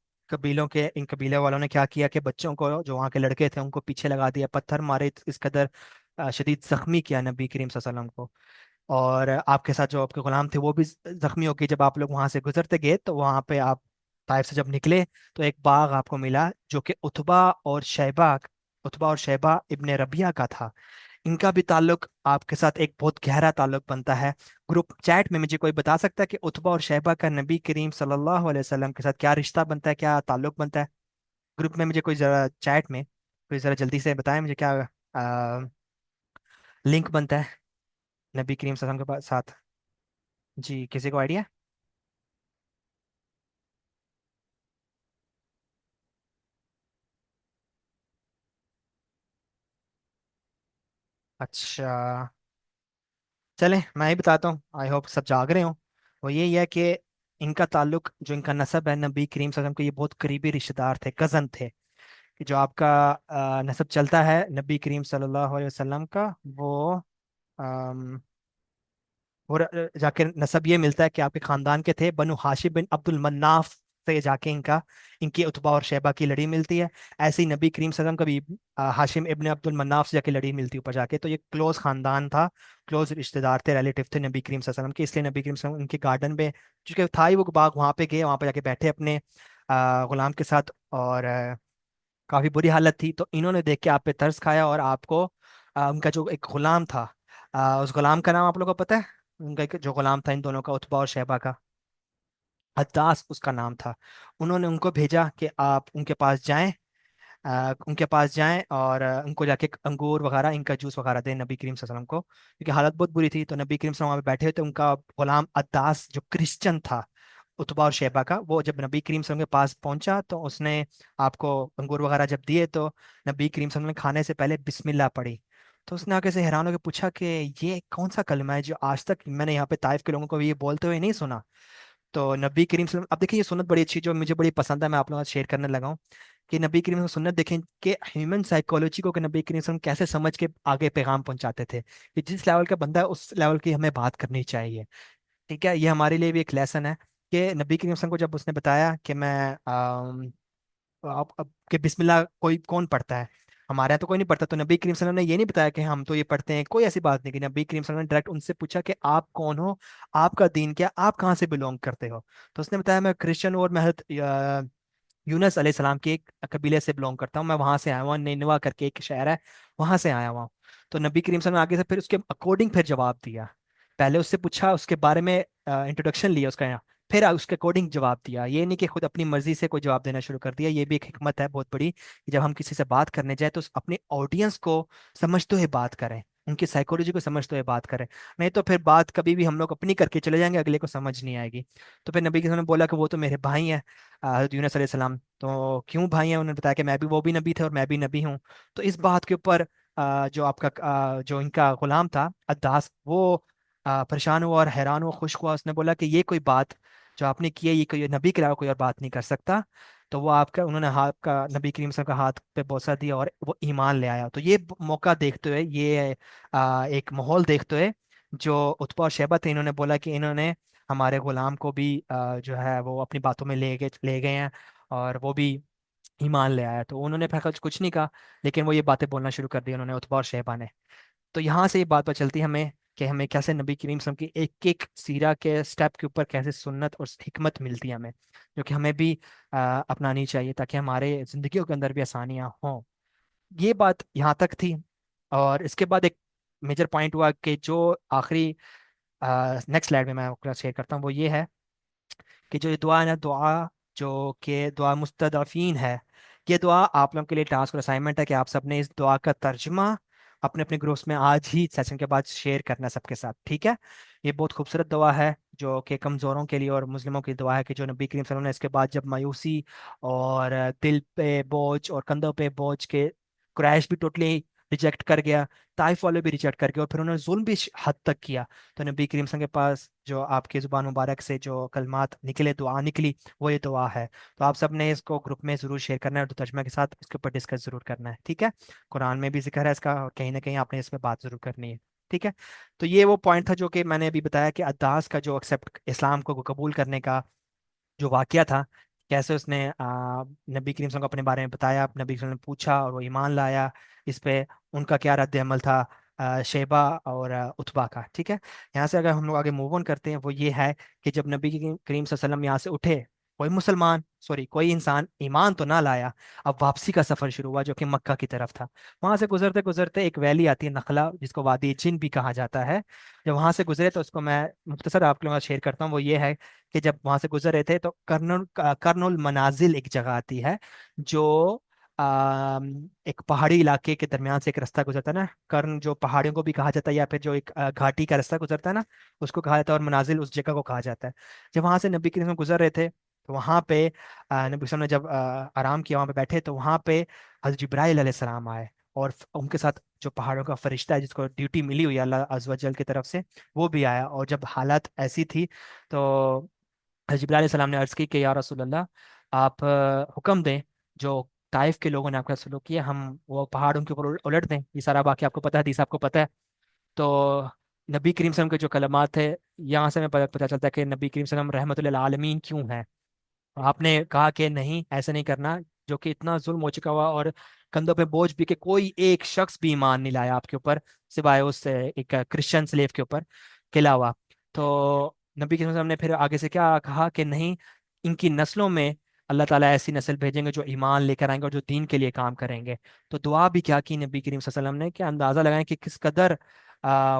कबीले वालों ने क्या किया कि बच्चों को, जो वहाँ के लड़के थे, उनको पीछे लगा दिया, पत्थर मारे, इस कदर शदीद जख्मी किया नबी करीम सल्लल्लाहु अलैहि वसल्लम को। और आपके साथ जो आपके गुलाम थे वो भी जख्मी हो गए। जब आप लोग वहां से गुजरते गए, तो वहां पे आप ताइफ से जब निकले, तो एक बाग आपको मिला जो कि उतबा और शैबा इब्ने रबिया का था। इनका भी ताल्लुक आपके साथ एक बहुत गहरा ताल्लुक बनता है। ग्रुप चैट में मुझे कोई बता सकता है कि उतबा और शैबा का नबी करीम सल्लल्लाहु अलैहि वसल्लम के साथ क्या रिश्ता बनता है, क्या ताल्लुक बनता है? ग्रुप में मुझे कोई जरा, चैट में कोई जरा जल्दी से बताएं मुझे, क्या लिंक बनता है नबी करीम सल्लल्लाहु अलैहि वसल्लम के साथ? जी, किसी को आइडिया? अच्छा। चलें मैं ही बताता हूँ, आई होप सब जाग रहे हो। वो यही है कि इनका ताल्लुक, जो इनका नसब है नबी करीम सल्लल्लाहु अलैहि वसल्लम के, ये बहुत करीबी रिश्तेदार थे, कज़न थे। कि जो आपका नसब चलता है नबी करीम सल्लल्लाहु अलैहि वसल्लम का, वो और जाके नसब ये मिलता है कि आपके खानदान के थे, बनु हाशिम बिन अब्दुल मन्नाफ से जाके इनका, इनकी उतबा और शैबा की लड़ी मिलती है। ऐसे ही नबी करीम सल्लल्लाहु अलैहि वसल्लम का भी हाशिम इब्न अब्दुल मन्नाफ से जाके लड़ी मिलती है ऊपर जाके। तो ये क्लोज खानदान था, क्लोज रिश्तेदार थे, रिलेटिव थे नबी करीम सल्लल्लाहु अलैहि वसल्लम के। इसलिए नबी करीम सल्लल्लाहु अलैहि वसल्लम उनके गार्डन में, चूंकि था ही वो बाग, वहाँ पे गए, वहाँ पे जाके बैठे अपने गुलाम के साथ। और काफी बुरी हालत थी, तो इन्होंने देख के आप पे तरस खाया, और आपको उनका जो एक गुलाम था, उस गुलाम का नाम आप लोगों को पता है? उनका एक जो गुलाम था इन दोनों का, उतबा और शैबा का, अद्दास उसका नाम था। उन्होंने उनको भेजा कि आप उनके पास जाएं, उनके पास जाएं और उनको जाके अंगूर वगैरह, इनका जूस वगैरह दें नबी करीम सल्लल्लाहु अलैहि वसल्लम को, क्योंकि हालत बहुत बुरी थी। तो नबी करीम सल्लल्लाहु अलैहि वसल्लम वहाँ पे बैठे हुए थे, उनका गुलाम अद्दास जो क्रिश्चियन था, उतबा और शैबा का, वो जब नबी करीम सल्लल्लाहु अलैहि वसल्लम के पास पहुंचा तो उसने आपको अंगूर वगैरह जब दिए, तो नबी करीम सल्लल्लाहु अलैहि वसल्लम ने खाने से पहले बिस्मिल्लाह पढ़ी। तो उसने आके से हैरान होकर पूछा कि ये कौन सा कलमा है जो आज तक मैंने यहाँ पे ताइफ के लोगों को भी ये बोलते हुए नहीं सुना। तो नबी करीम सल्लल्लाहु, अब देखिए ये सुन्नत बड़ी अच्छी जो मुझे बड़ी पसंद है, मैं आप लोगों के साथ शेयर करने लगा हूँ। कि नबी करीम की सुन्नत देखें कि ह्यूमन साइकोलॉजी को कि नबी करीम सल्लल्लाहु अलैहि वसल्लम कैसे समझ के आगे पैगाम पहुंचाते थे, कि जिस लेवल का बंदा है उस लेवल की हमें बात करनी चाहिए। ठीक है, ये हमारे लिए भी एक लेसन है। कि नबी करीम सल्लल्लाहु अलैहि वसल्लम को जब उसने बताया कि मैं आप अब कि बिस्मिल्लाह कोई कौन पढ़ता है, हमारे यहाँ तो कोई नहीं पढ़ता, तो नबी करीम सल्लल्लाहु अलैहि वसल्लम ने ये नहीं बताया कि हम तो ये पढ़ते हैं, कोई ऐसी बात नहीं की। नबी करीम सल्लल्लाहु अलैहि वसल्लम ने डायरेक्ट उनसे पूछा कि आप कौन हो, आपका दीन क्या, आप कहाँ से बिलोंग करते हो। तो उसने बताया मैं क्रिश्चियन हूँ, और मैं हज़रत यूनुस अलैहिस्सलाम के एक कबीले से बिलोंग करता हूँ, मैं वहां से आया हुआ, निनवा करके एक शहर है, वहां से आया हुआ हूँ। तो नबी करीम सल्लल्लाहु अलैहि वसल्लम ने आगे से फिर उसके अकॉर्डिंग फिर जवाब दिया। पहले उससे पूछा, उसके बारे में इंट्रोडक्शन लिया उसका यहाँ, फिर उसके अकॉर्डिंग जवाब दिया। ये नहीं कि खुद अपनी मर्जी से कोई जवाब देना शुरू कर दिया। ये भी एक हिकमत है बहुत बड़ी, कि जब हम किसी से बात करने जाए तो अपने ऑडियंस को समझते हुए बात करें, उनकी साइकोलॉजी को समझते हुए बात करें। नहीं तो फिर बात कभी भी हम लोग अपनी करके चले जाएंगे, अगले को समझ नहीं आएगी। तो फिर नबी के ने बोला कि वो तो मेरे भाई हैं, हज़रत यूनस अलैहिस्सलाम। तो क्यों भाई हैं? उन्होंने बताया कि मैं भी, वो भी नबी थे और मैं भी नबी हूँ। तो इस बात के ऊपर जो आपका जो इनका गुलाम था अद्दास, वो परेशान हुआ और हैरान हुआ, खुश हुआ। उसने बोला कि ये कोई बात जो आपने की है, ये कोई नबी के अलावा कोई और बात नहीं कर सकता। तो वो आपका, उन्होंने हाथ का, नबी करीम सल्लल्लाहु अलैहि वसल्लम का हाथ पे बोसा दिया और वो ईमान ले आया। तो ये मौका देखते हुए, ये एक माहौल देखते हुए, जो उतबा और शैबा थे, इन्होंने बोला कि इन्होंने हमारे गुलाम को भी जो है वो अपनी बातों में ले गए हैं, और वो भी ईमान ले आया। तो उन्होंने फिर कुछ नहीं कहा, लेकिन वो ये बातें बोलना शुरू कर दी उन्होंने, उतबा और शैबा ने। तो यहाँ से ये बात पता चलती है हमें कि हमें कैसे नबी करीम सल्लल्लाहु अलैहि वसल्लम की एक एक सीरा के स्टेप के ऊपर कैसे सुन्नत और हिकमत मिलती है हमें, जो कि हमें भी अपनानी चाहिए, ताकि हमारे जिंदगियों के अंदर भी आसानियाँ हों। ये बात यहाँ तक थी। और इसके बाद एक मेजर पॉइंट हुआ कि जो आखिरी नेक्स्ट स्लाइड में मैं आपके साथ शेयर करता हूँ, वो ये है कि जो ये दुआ है ना, दुआ जो कि दुआ मुस्तदअफीन है, ये दुआ आप लोगों के लिए टास्क और असाइनमेंट है कि आप सबने इस दुआ का तर्जुमा अपने अपने ग्रुप्स में आज ही सेशन के बाद शेयर करना है सबके साथ, ठीक है? ये बहुत खूबसूरत दुआ है, जो कि कमज़ोरों के लिए और मुस्लिमों की दुआ है, कि जो नबी करीम सल्लल्लाहु अलैहि वसल्लम ने इसके बाद जब मायूसी और दिल पे बोझ और कंधों पे बोझ के, क्रैश भी टोटली रिजेक्ट कर गया, ताइफ वाले भी रिजेक्ट कर गए, और फिर उन्होंने जुल्म भी हद तक किया। तो नबी करीम सल्लल्लाहु अलैहि वसल्लम के पास जो आपकी ज़ुबान मुबारक से जो कलमात निकले, दुआ निकली, वो ये दुआ है। तो आप सब ने इसको ग्रुप में ज़रूर शेयर करना है, और तर्जुमा के साथ इसके ऊपर डिस्कस ज़रूर करना है, ठीक है? कुरान में भी जिक्र है इसका, और कहीं ना कहीं आपने इसमें बात ज़रूर करनी है, ठीक है? तो ये वो पॉइंट था जो कि मैंने अभी बताया, कि अद्दास का जो एक्सेप्ट, इस्लाम को कबूल करने का जो वाकया था, कैसे उसने नबी करीम सल्लल्लाहु अलैहि वसल्लम को अपने बारे में बताया, नबी करीम सल्लल्लाहु अलैहि वसल्लम ने पूछा और वो ईमान लाया इस पे, उनका क्या रद्द अमल था शेबा और उतबा का, ठीक है? यहाँ से अगर हम लोग आगे मूव ऑन करते हैं, वो ये है कि जब नबी करीम सल्लल्लाहु अलैहि वसल्लम यहाँ से उठे, कोई मुसलमान, सॉरी कोई इंसान ईमान तो ना लाया, अब वापसी का सफर शुरू हुआ, जो कि मक्का की तरफ था। वहां से गुजरते गुजरते एक वैली आती है नखला, जिसको वादी जिन भी कहा जाता है। जब वहां से गुजरे तो उसको मैं मुख्तसर आप लोगों के साथ शेयर करता हूँ। वो ये है कि जब वहां से गुजर रहे थे, तो कर्नुल मनाजिल एक जगह आती है, जो एक पहाड़ी इलाके के दरमियान से एक रास्ता गुजरता है ना, कर्ण जो पहाड़ियों को भी कहा जाता है, या फिर जो एक घाटी का रास्ता गुजरता है ना, उसको कहा जाता है, और मनाजिल उस जगह को कहा जाता है। जब वहां से नबी करीम गुजर रहे थे, तो वहां पे नबी वसल्लम ने जब आराम किया, वहां पे बैठे, तो वहां पे हज़रत जिब्राइल अलैहिस्सलाम आए, और उनके साथ जो पहाड़ों का फरिश्ता है जिसको ड्यूटी मिली हुई है अल्लाह अज़्ज़ व जल की तरफ से, वो भी आया। और जब हालात ऐसी थी तो जिब्राइल सलाम ने अर्ज़ की कि या रसूल अल्लाह, आप हुक्म दें, जो ताइफ के लोगों ने आपका सलूक किया हम वो पहाड़ों के ऊपर उलट दें। ये सारा वाक़या आपको पता है, हदीस आपको पता है। तो नबी करीम सल्लल्लाहु अलैहि वसल्लम के जो कलमात थे, यहाँ से हमें पता चलता है कि नबी करीम सल्लल्लाहु अलैहि वसल्लम रहमतुल्लिल आलमीन क्यों है। आपने कहा कि नहीं, ऐसे नहीं करना, जो कि इतना जुल्म हो चुका हुआ और कंधों पे बोझ भी कि कोई एक शख्स भी ईमान नहीं लाया आपके ऊपर, सिवाय उस एक क्रिश्चियन स्लेव के ऊपर के अलावा। तो नबी के ने फिर आगे से क्या कहा कि नहीं, इनकी नस्लों में अल्लाह ताला ऐसी नस्ल भेजेंगे जो ईमान लेकर आएंगे और जो दीन के लिए काम करेंगे। तो दुआ भी क्या की नबी करीम सल्लल्लाहु अलैहि वसल्लम ने, कि अंदाज़ा लगाएं कि किस कदर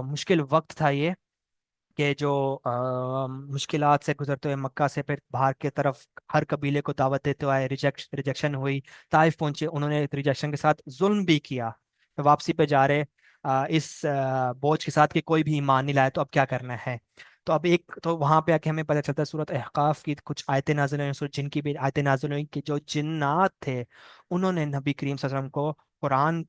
मुश्किल वक्त था ये, कि जो मुश्किलात से गुजरते हुए मक्का से फिर बाहर की तरफ हर कबीले को दावत देते हुए रिजेक्शन हुई, ताइफ पहुंचे, उन्होंने रिजेक्शन के साथ जुल्म भी किया। तो वापसी पे जा रहे इस बोझ के साथ कि कोई भी ईमान नहीं लाया, तो अब क्या करना है। तो अब एक तो वहां पे आके हमें पता चलता है सूरत अहकाफ की कुछ आयतें नाज़िल हुई, सूरत जिन की भी आयतें नाज़िल हुई कि जो जिन्नात थे उन्होंने नबी करीम सल्लल्लाहु अलैहि वसल्लम को कुरान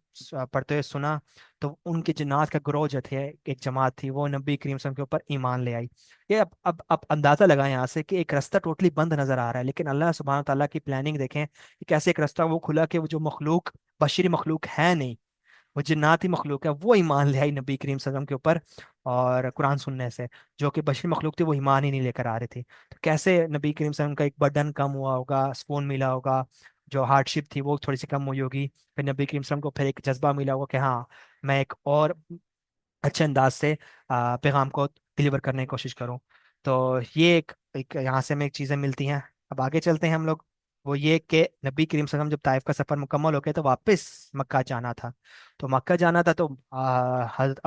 पढ़ते हुए सुना। तो उनके जिन्नात का ग्रोह जो थे, एक जमात थी, वो नबी करीम सल्लल्लाहु अलैहि वसल्लम के ऊपर ईमान ले आई। ये अब अंदाजा लगाएं यहाँ से कि एक रास्ता टोटली बंद नजर आ रहा है, लेकिन अल्लाह सुब्हानहू ताला की प्लानिंग देखें कि कैसे एक रास्ता वो खुला कि वो जो मखलूक बशरी मखलूक है नहीं, वो जिन्नाती मखलूक है, वो ईमान ले आई नबी करीम सल्लल्लाहु अलैहि वसल्लम के ऊपर और कुरान सुनने से। जो कि बशरी मखलूक थी वो ईमान ही नहीं लेकर आ रही थी। तो कैसे नबी करीम सल्लल्लाहु अलैहि वसल्लम का एक बर्डन कम हुआ होगा, सुकून मिला होगा, जो हार्डशिप थी वो थोड़ी सी कम हुई होगी। फिर नबी करीम सल्लल्लाहु अलैहि वसल्लम को फिर एक जज्बा मिला होगा कि हाँ, मैं एक और अच्छे अंदाज से पैगाम को डिलीवर करने की कोशिश करूं। तो ये एक यहाँ से हमें एक चीज़ें मिलती हैं। अब आगे चलते हैं हम लोग। वो ये कि नबी करीम सल्लल्लाहु अलैहि वसल्लम जब ताइफ का सफ़र मुकम्मल हो गया तो वापस मक्का जाना था। तो मक्का जाना था तो हज़रत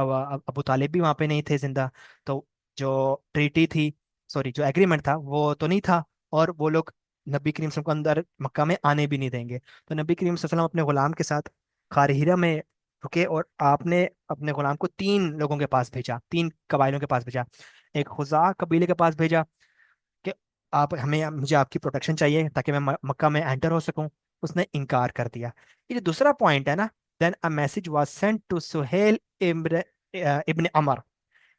अबू तालिब भी वहाँ पे नहीं थे जिंदा। तो जो ट्रीटी थी, सॉरी जो एग्रीमेंट था वो तो नहीं था, और वो लोग नबी करीम सल्लल्लाहु अलैहि वसल्लम को अंदर मक्का में आने भी नहीं देंगे। तो नबी करीम सल्लल्लाहु अलैहि वसल्लम अपने गुलाम के साथ खार हिरा में रुके, और आपने अपने गुलाम को तीन लोगों के पास भेजा, तीन कबाइलों के पास भेजा। एक खुजा कबीले के पास भेजा कि आप हमें मुझे आपकी प्रोटेक्शन चाहिए ताकि मैं मक्का में एंटर हो सकूं। उसने इनकार कर दिया। ये जो दूसरा पॉइंट है ना, then a message was sent to Suhail ibn ibn Amr,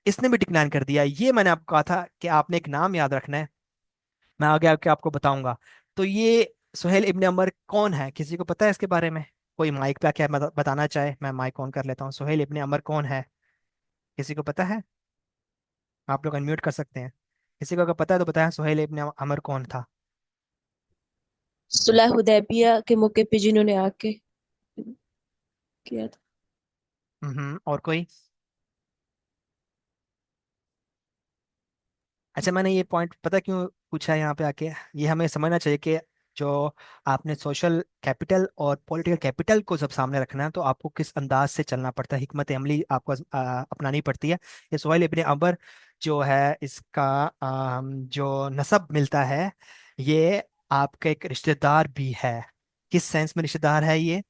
इसने भी डिक्लाइन कर दिया। ये मैंने आपको कहा था कि आपने एक नाम याद रखना है, मैं आगे आके आपको बताऊंगा। तो ये सुहेल इब्न अमर कौन है, किसी को पता है इसके बारे में? कोई माइक पे आके बताना चाहे, मैं माइक ऑन कर लेता हूँ। सुहेल इब्न अमर कौन है, किसी को पता है? आप लोग अनम्यूट कर सकते हैं। किसी को अगर पता है तो बताएं, सुहेल इब्न अमर कौन था? सुलह हुदैबिया के मौके पे जिन्होंने आके किया था। और कोई? अच्छा, मैंने ये पॉइंट पता क्यों पूछा है यहाँ पे आके, ये हमें समझना चाहिए कि जो आपने सोशल कैपिटल और पॉलिटिकल कैपिटल को जब सामने रखना है तो आपको किस अंदाज से चलना पड़ता है, हिकमत अमली आपको अपनानी पड़ती है। ये सुहेल इब्न अमर जो है, इसका जो नसब मिलता है, ये आपका एक रिश्तेदार भी है। किस सेंस में रिश्तेदार है ये?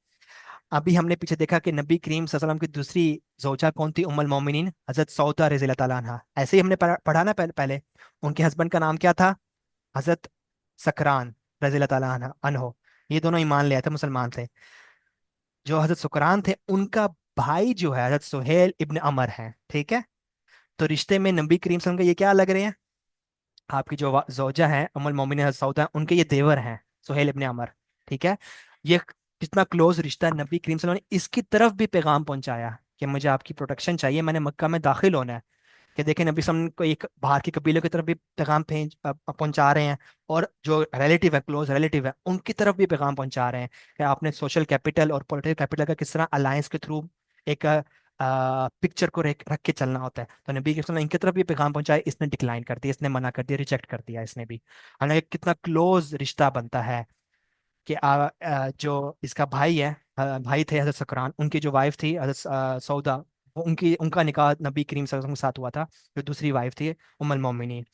अभी हमने पीछे देखा कि नबी करीम सल्लल्लाहु अलैहि वसल्लम की दूसरी जोजा कौन थी, उम्मुल मोमिनीन हजरत सौदा रज़ी अल्लाह ताला अन्हा। ऐसे ही हमने पढ़ा ना पहले, उनके हस्बैंड का नाम क्या था? हजरत सकरान रज़ी अल्लाह ताला अन्हो। ये दोनों ईमान ले आए थे, मुसलमान थे। जो हजरत सुकरान थे उनका भाई जो है हजरत सुहेल इब्न अमर है, ठीक है। तो रिश्ते में नबी करीम सल्लल्लाहु अलैहि वसल्लम के ये क्या लग रहे हैं? आपकी जो जोजा है उम्मुल मोमिनीन हजरत सौदा, उनके ये देवर हैं सुहेल इब्न अमर, ठीक है। ये कितना क्लोज रिश्ता है। नबी करीम सल्लल्लाहु अलैहि वसल्लम ने इसकी तरफ भी पैगाम पहुंचाया कि मुझे आपकी प्रोटेक्शन चाहिए, मैंने मक्का में दाखिल होना है। कि देखें, नबी सल्लल्लाहु अलैहि वसल्लम को एक बाहर की कबीलों की तरफ भी पैगाम पहुंचा रहे हैं, और जो रिलेटिव है, क्लोज रिलेटिव है, उनकी तरफ भी पैगाम पहुंचा रहे हैं कि आपने सोशल कैपिटल और पॉलिटिकल कैपिटल का किस तरह अलायंस के थ्रू एक पिक्चर को रख के चलना होता है। तो नबी के इनकी तरफ भी पैगाम पहुंचाए, इसने डिक्लाइन कर दिया, इसने मना कर दिया, रिजेक्ट कर दिया इसने भी। हालांकि कितना क्लोज रिश्ता बनता है कि जो इसका भाई है, भाई थे हजरत सकरान, उनकी जो वाइफ थी हजरत सौदा, वो उनकी उनका निकाह नबी करीम सल्लल्लाहु अलैहि वसल्लम के साथ हुआ था, जो दूसरी वाइफ थी उम्मुल मोमिनीन।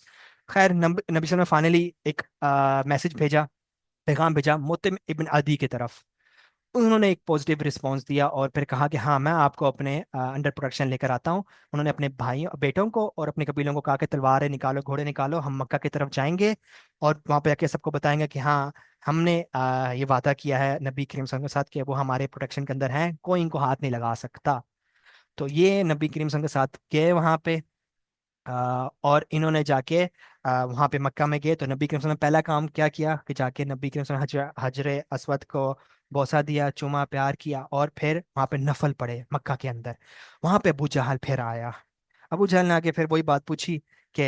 खैर, नबी सल्लल्लाहु अलैहि वसल्लम ने फाइनली एक मैसेज भेजा, पैगाम भेजा मुतिम इब्न अदी की तरफ। उन्होंने एक पॉजिटिव रिस्पांस दिया और फिर कहा कि हाँ, मैं आपको अपने अंडर प्रोटेक्शन लेकर आता हूँ। उन्होंने अपने भाइयों बेटों को और अपने कबीलों को कहा कि तलवारें निकालो, घोड़े निकालो, हम मक्का की तरफ जाएंगे और वहाँ पे आके सबको बताएंगे कि हाँ, हमने ये वादा किया है नबी करीम सल्लल्लाहु अलैहि वसल्लम के साथ कि वो हमारे प्रोटेक्शन के अंदर हैं, कोई इनको हाथ नहीं लगा सकता। तो ये नबी करीम सल्लल्लाहु अलैहि वसल्लम के साथ गए वहाँ पे। और इन्होंने जाके वहाँ पे मक्का में गए, तो नबी करीम सल्लल्लाहु अलैहि वसल्लम ने पहला काम क्या किया कि जाके नबी करीम सल्लल्लाहु अलैहि वसल्लम हजरे अस्वद को बोसा दिया, चूमा, प्यार किया, और फिर वहाँ पे नफल पड़े मक्का के अंदर। वहाँ पे अबू जहल फिर आया। अबू जहल ने आके फिर वही बात पूछी कि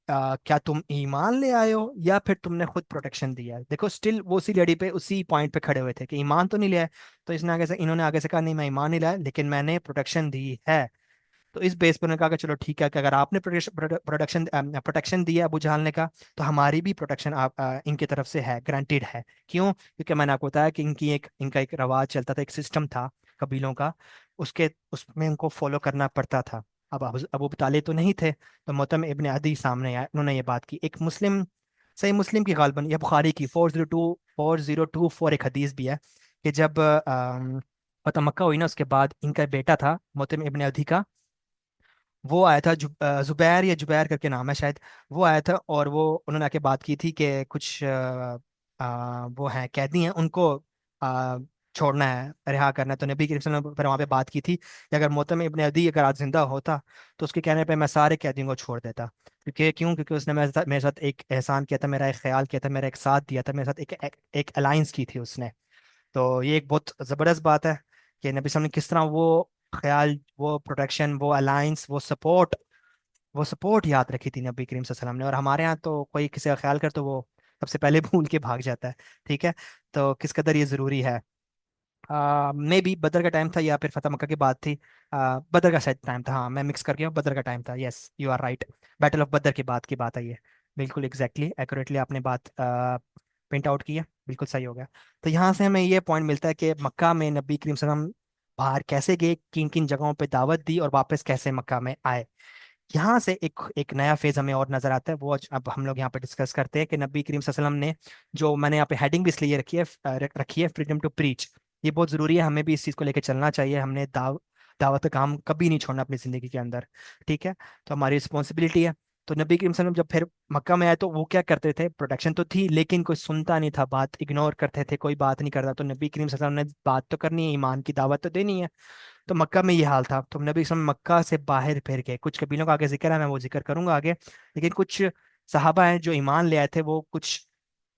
क्या तुम ईमान ले आए हो या फिर तुमने खुद प्रोटेक्शन दिया है? देखो स्टिल वो उसी लड़ी पे उसी पॉइंट पे खड़े हुए थे कि ईमान तो नहीं लिया है। तो इसने आगे से इन्होंने आगे से कहा नहीं, मैं ईमान नहीं लाया, लेकिन मैंने प्रोटेक्शन दी है। तो इस बेस पर उन्होंने कहा कि चलो ठीक है कि अगर आपने प्रोटेक्शन प्रोटेक्शन दिया अबू जहाल ने कहा, तो हमारी भी प्रोटेक्शन आप इनकी तरफ से है, ग्रांटेड है। क्यों? क्योंकि मैंने आपको बताया कि इनका एक रवाज चलता था, एक सिस्टम था कबीलों का, उसके उसमें इनको फॉलो करना पड़ता था। अब अबू तालिब तो नहीं थे, तो मोहतम इब्न अदी सामने आया, उन्होंने ये बात की। एक मुस्लिम, सही मुस्लिम की गालबन या बुखारी की 4024 एक हदीस भी है कि जब फतह मक्का हुई ना, उसके बाद इनका बेटा था मोहतम इब्न अदी का, वो आया था। जुबैर या जुबैर करके नाम है शायद। वो आया था और वो उन्होंने आके बात की थी कि कुछ वो हैं कैदी हैं, उनको आ, छोड़ना है, रिहा करना है। तो नबी करीम सल्लल्लाहु अलैहि वसल्लम पर वहाँ पे बात की थी कि अगर मोहतम इब्न अदी अगर आज जिंदा होता तो उसके कहने पे मैं सारे कैदियों को छोड़ देता। क्योंकि उसने मेरे साथ एक एहसान किया था, मेरा एक ख्याल किया था, मेरा एक साथ दिया था, मेरे साथ एक अलायंस की थी उसने। तो ये एक बहुत ज़बरदस्त बात है कि नबी वसल्लम ने किस तरह वो ख्याल, वो प्रोटेक्शन, वो अलायंस, वो सपोर्ट याद रखी थी नबी करीम सल्लल्लाहु अलैहि वसल्लम ने। और हमारे यहाँ तो कोई किसी का ख्याल कर तो वो सबसे पहले भूल के भाग जाता है। ठीक है, तो किस कदर ये ज़रूरी है। मे बी बदर का टाइम था या फिर फतेह मक्का की बात थी। बदर का शायद टाइम था, हाँ मैं मिक्स कर गया हूँ, बदर का टाइम था, yes you are right. Battle of Badr के बाद की बात है ये। बिल्कुल एग्जैक्टली एक्यूरेटली आपने बात प्रिंट आउट की है, बिल्कुल सही हो गया। तो यहाँ से हमें ये पॉइंट मिलता है कि मक्का में नबी करीम सल्लल्लाहु अलैहि वसल्लम बाहर कैसे गए, किन किन जगहों पे दावत दी, और वापस कैसे मक्का में आए। यहाँ से एक एक नया फेज हमें और नजर आता है, वो अब हम लोग यहाँ पे डिस्कस करते हैं कि नबी करीम सल्लल्लाहु अलैहि वसल्लम ने, जो मैंने यहाँ पे हेडिंग भी इसलिए रखी है, रखी है फ्रीडम टू प्रीच। ये बहुत जरूरी है, हमें भी इस चीज को लेकर चलना चाहिए। हमने दावत का काम कभी नहीं छोड़ना अपनी जिंदगी के अंदर। ठीक है, तो हमारी रिस्पॉन्सिबिलिटी है। तो नबी करीम सल्लल्लाहु अलैहि वसल्लम जब फिर मक्का में आए तो वो क्या करते थे? प्रोटेक्शन तो थी लेकिन कोई सुनता नहीं था, बात इग्नोर करते थे, कोई बात नहीं करता। तो नबी करीम सल्लल्लाहु अलैहि वसल्लम ने बात तो करनी है, ईमान की दावत तो देनी है। तो मक्का में ये हाल था, तो नबी वसल्लम मक्का से बाहर फिर गए। कुछ कबीलों का आगे जिक्र है, मैं वो जिक्र करूंगा आगे। लेकिन कुछ सहाबा हैं जो ईमान ले आए थे, वो कुछ,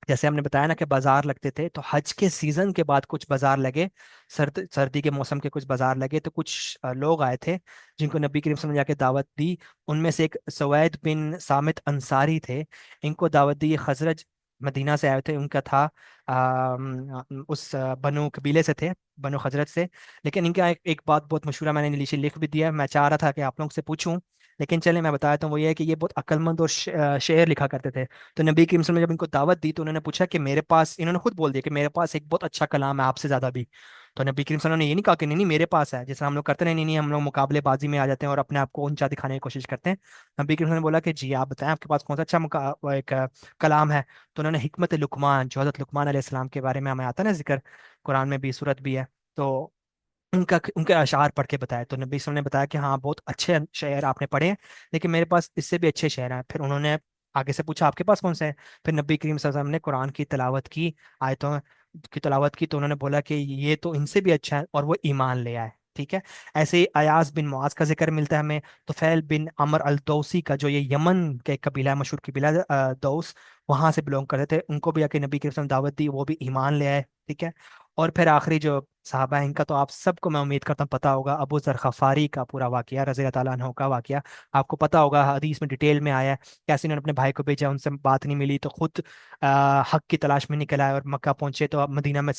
जैसे हमने बताया ना कि बाजार लगते थे, तो हज के सीजन के बाद कुछ बाजार लगे, सर्दी के मौसम के कुछ बाजार लगे। तो कुछ लोग आए थे जिनको नबी करीम सल्लल्लाहु अलैहि वसल्लम ने जाके दावत दी। उनमें से एक सवैद बिन सामित अंसारी थे, इनको दावत दी। ये खजरज मदीना से आए थे, उनका था उस बनु कबीले से थे, बनु खजरत से। लेकिन इनका एक बात बहुत मशहूर है, मैंने नीचे लिख भी दिया है, मैं चाह रहा था कि आप लोगों से पूछूं, लेकिन चले मैं बता देता हूँ। वो ये है कि ये बहुत अक्लमंद और शेर लिखा करते थे। तो नबी करीम सल्लल्लाहु अलैहि वसल्लम ने जब इनको दावत दी तो उन्होंने पूछा कि मेरे पास, इन्होंने खुद बोल दिया कि मेरे पास एक बहुत अच्छा कलाम है आपसे ज्यादा भी। तो नबी करीम सल्लल्लाहु अलैहि वसल्लम ने ये नहीं कहा कि नहीं नहीं मेरे पास है, जैसे हम लोग करते हैं, नहीं नहीं हम लोग मुकाबलेबाजी में आ जाते हैं और अपने आप को ऊंचा दिखाने की कोशिश करते हैं। नबी करीम सल्लल्लाहु अलैहि वसल्लम ने बोला कि जी आप बताएं आपके पास कौन सा अच्छा वो एक कलाम है। तो उन्होंने हिकमत लुकमान, जो हज़रत लुकमान अलैहिस्सलाम के बारे में हमें आता है ना जिक्र, कुरान में भी, सूरत भी है, तो उनका उनके अशार पढ़ के बताया। तो नबी वसल्लम ने बताया कि हाँ बहुत अच्छे शेर आपने पढ़े हैं, लेकिन मेरे पास इससे भी अच्छे शेर हैं। फिर उन्होंने आगे से पूछा आपके पास कौन से हैं? फिर नबी करीम सल्लल्लाहु अलैहि वसल्लम ने कुरान की तिलावत की, आयतों की तिलावत की। तो उन्होंने बोला कि ये तो इनसे भी अच्छा है, और वो ईमान ले आए। ठीक है, ऐसे ही अयाज बिन मुआज का जिक्र मिलता है हमें। तुफैल बिन अमर अल दौसी का, जो ये यमन के एक कबीला है, मशहूर कबीला है, दौस, वहां से बिलोंग करते थे, उनको भी आके नबी करीम सल्लल्लाहु अलैहि वसल्लम दावत दी, वो भी ईमान ले आए। ठीक है, और फिर आखिरी जो साहबा है इनका तो आप सबको मैं उम्मीद करता हूँ पता होगा, अबू जर गफारी का पूरा वाकया, रज़ी अल्लाह ताला अन्हु का वाकया आपको पता होगा, हदीस में डिटेल में आया है कैसे इन्होंने अपने भाई को भेजा, उनसे बात नहीं मिली तो खुद हक की तलाश में निकल आए और मक्का पहुंचे। तो अब मदीना में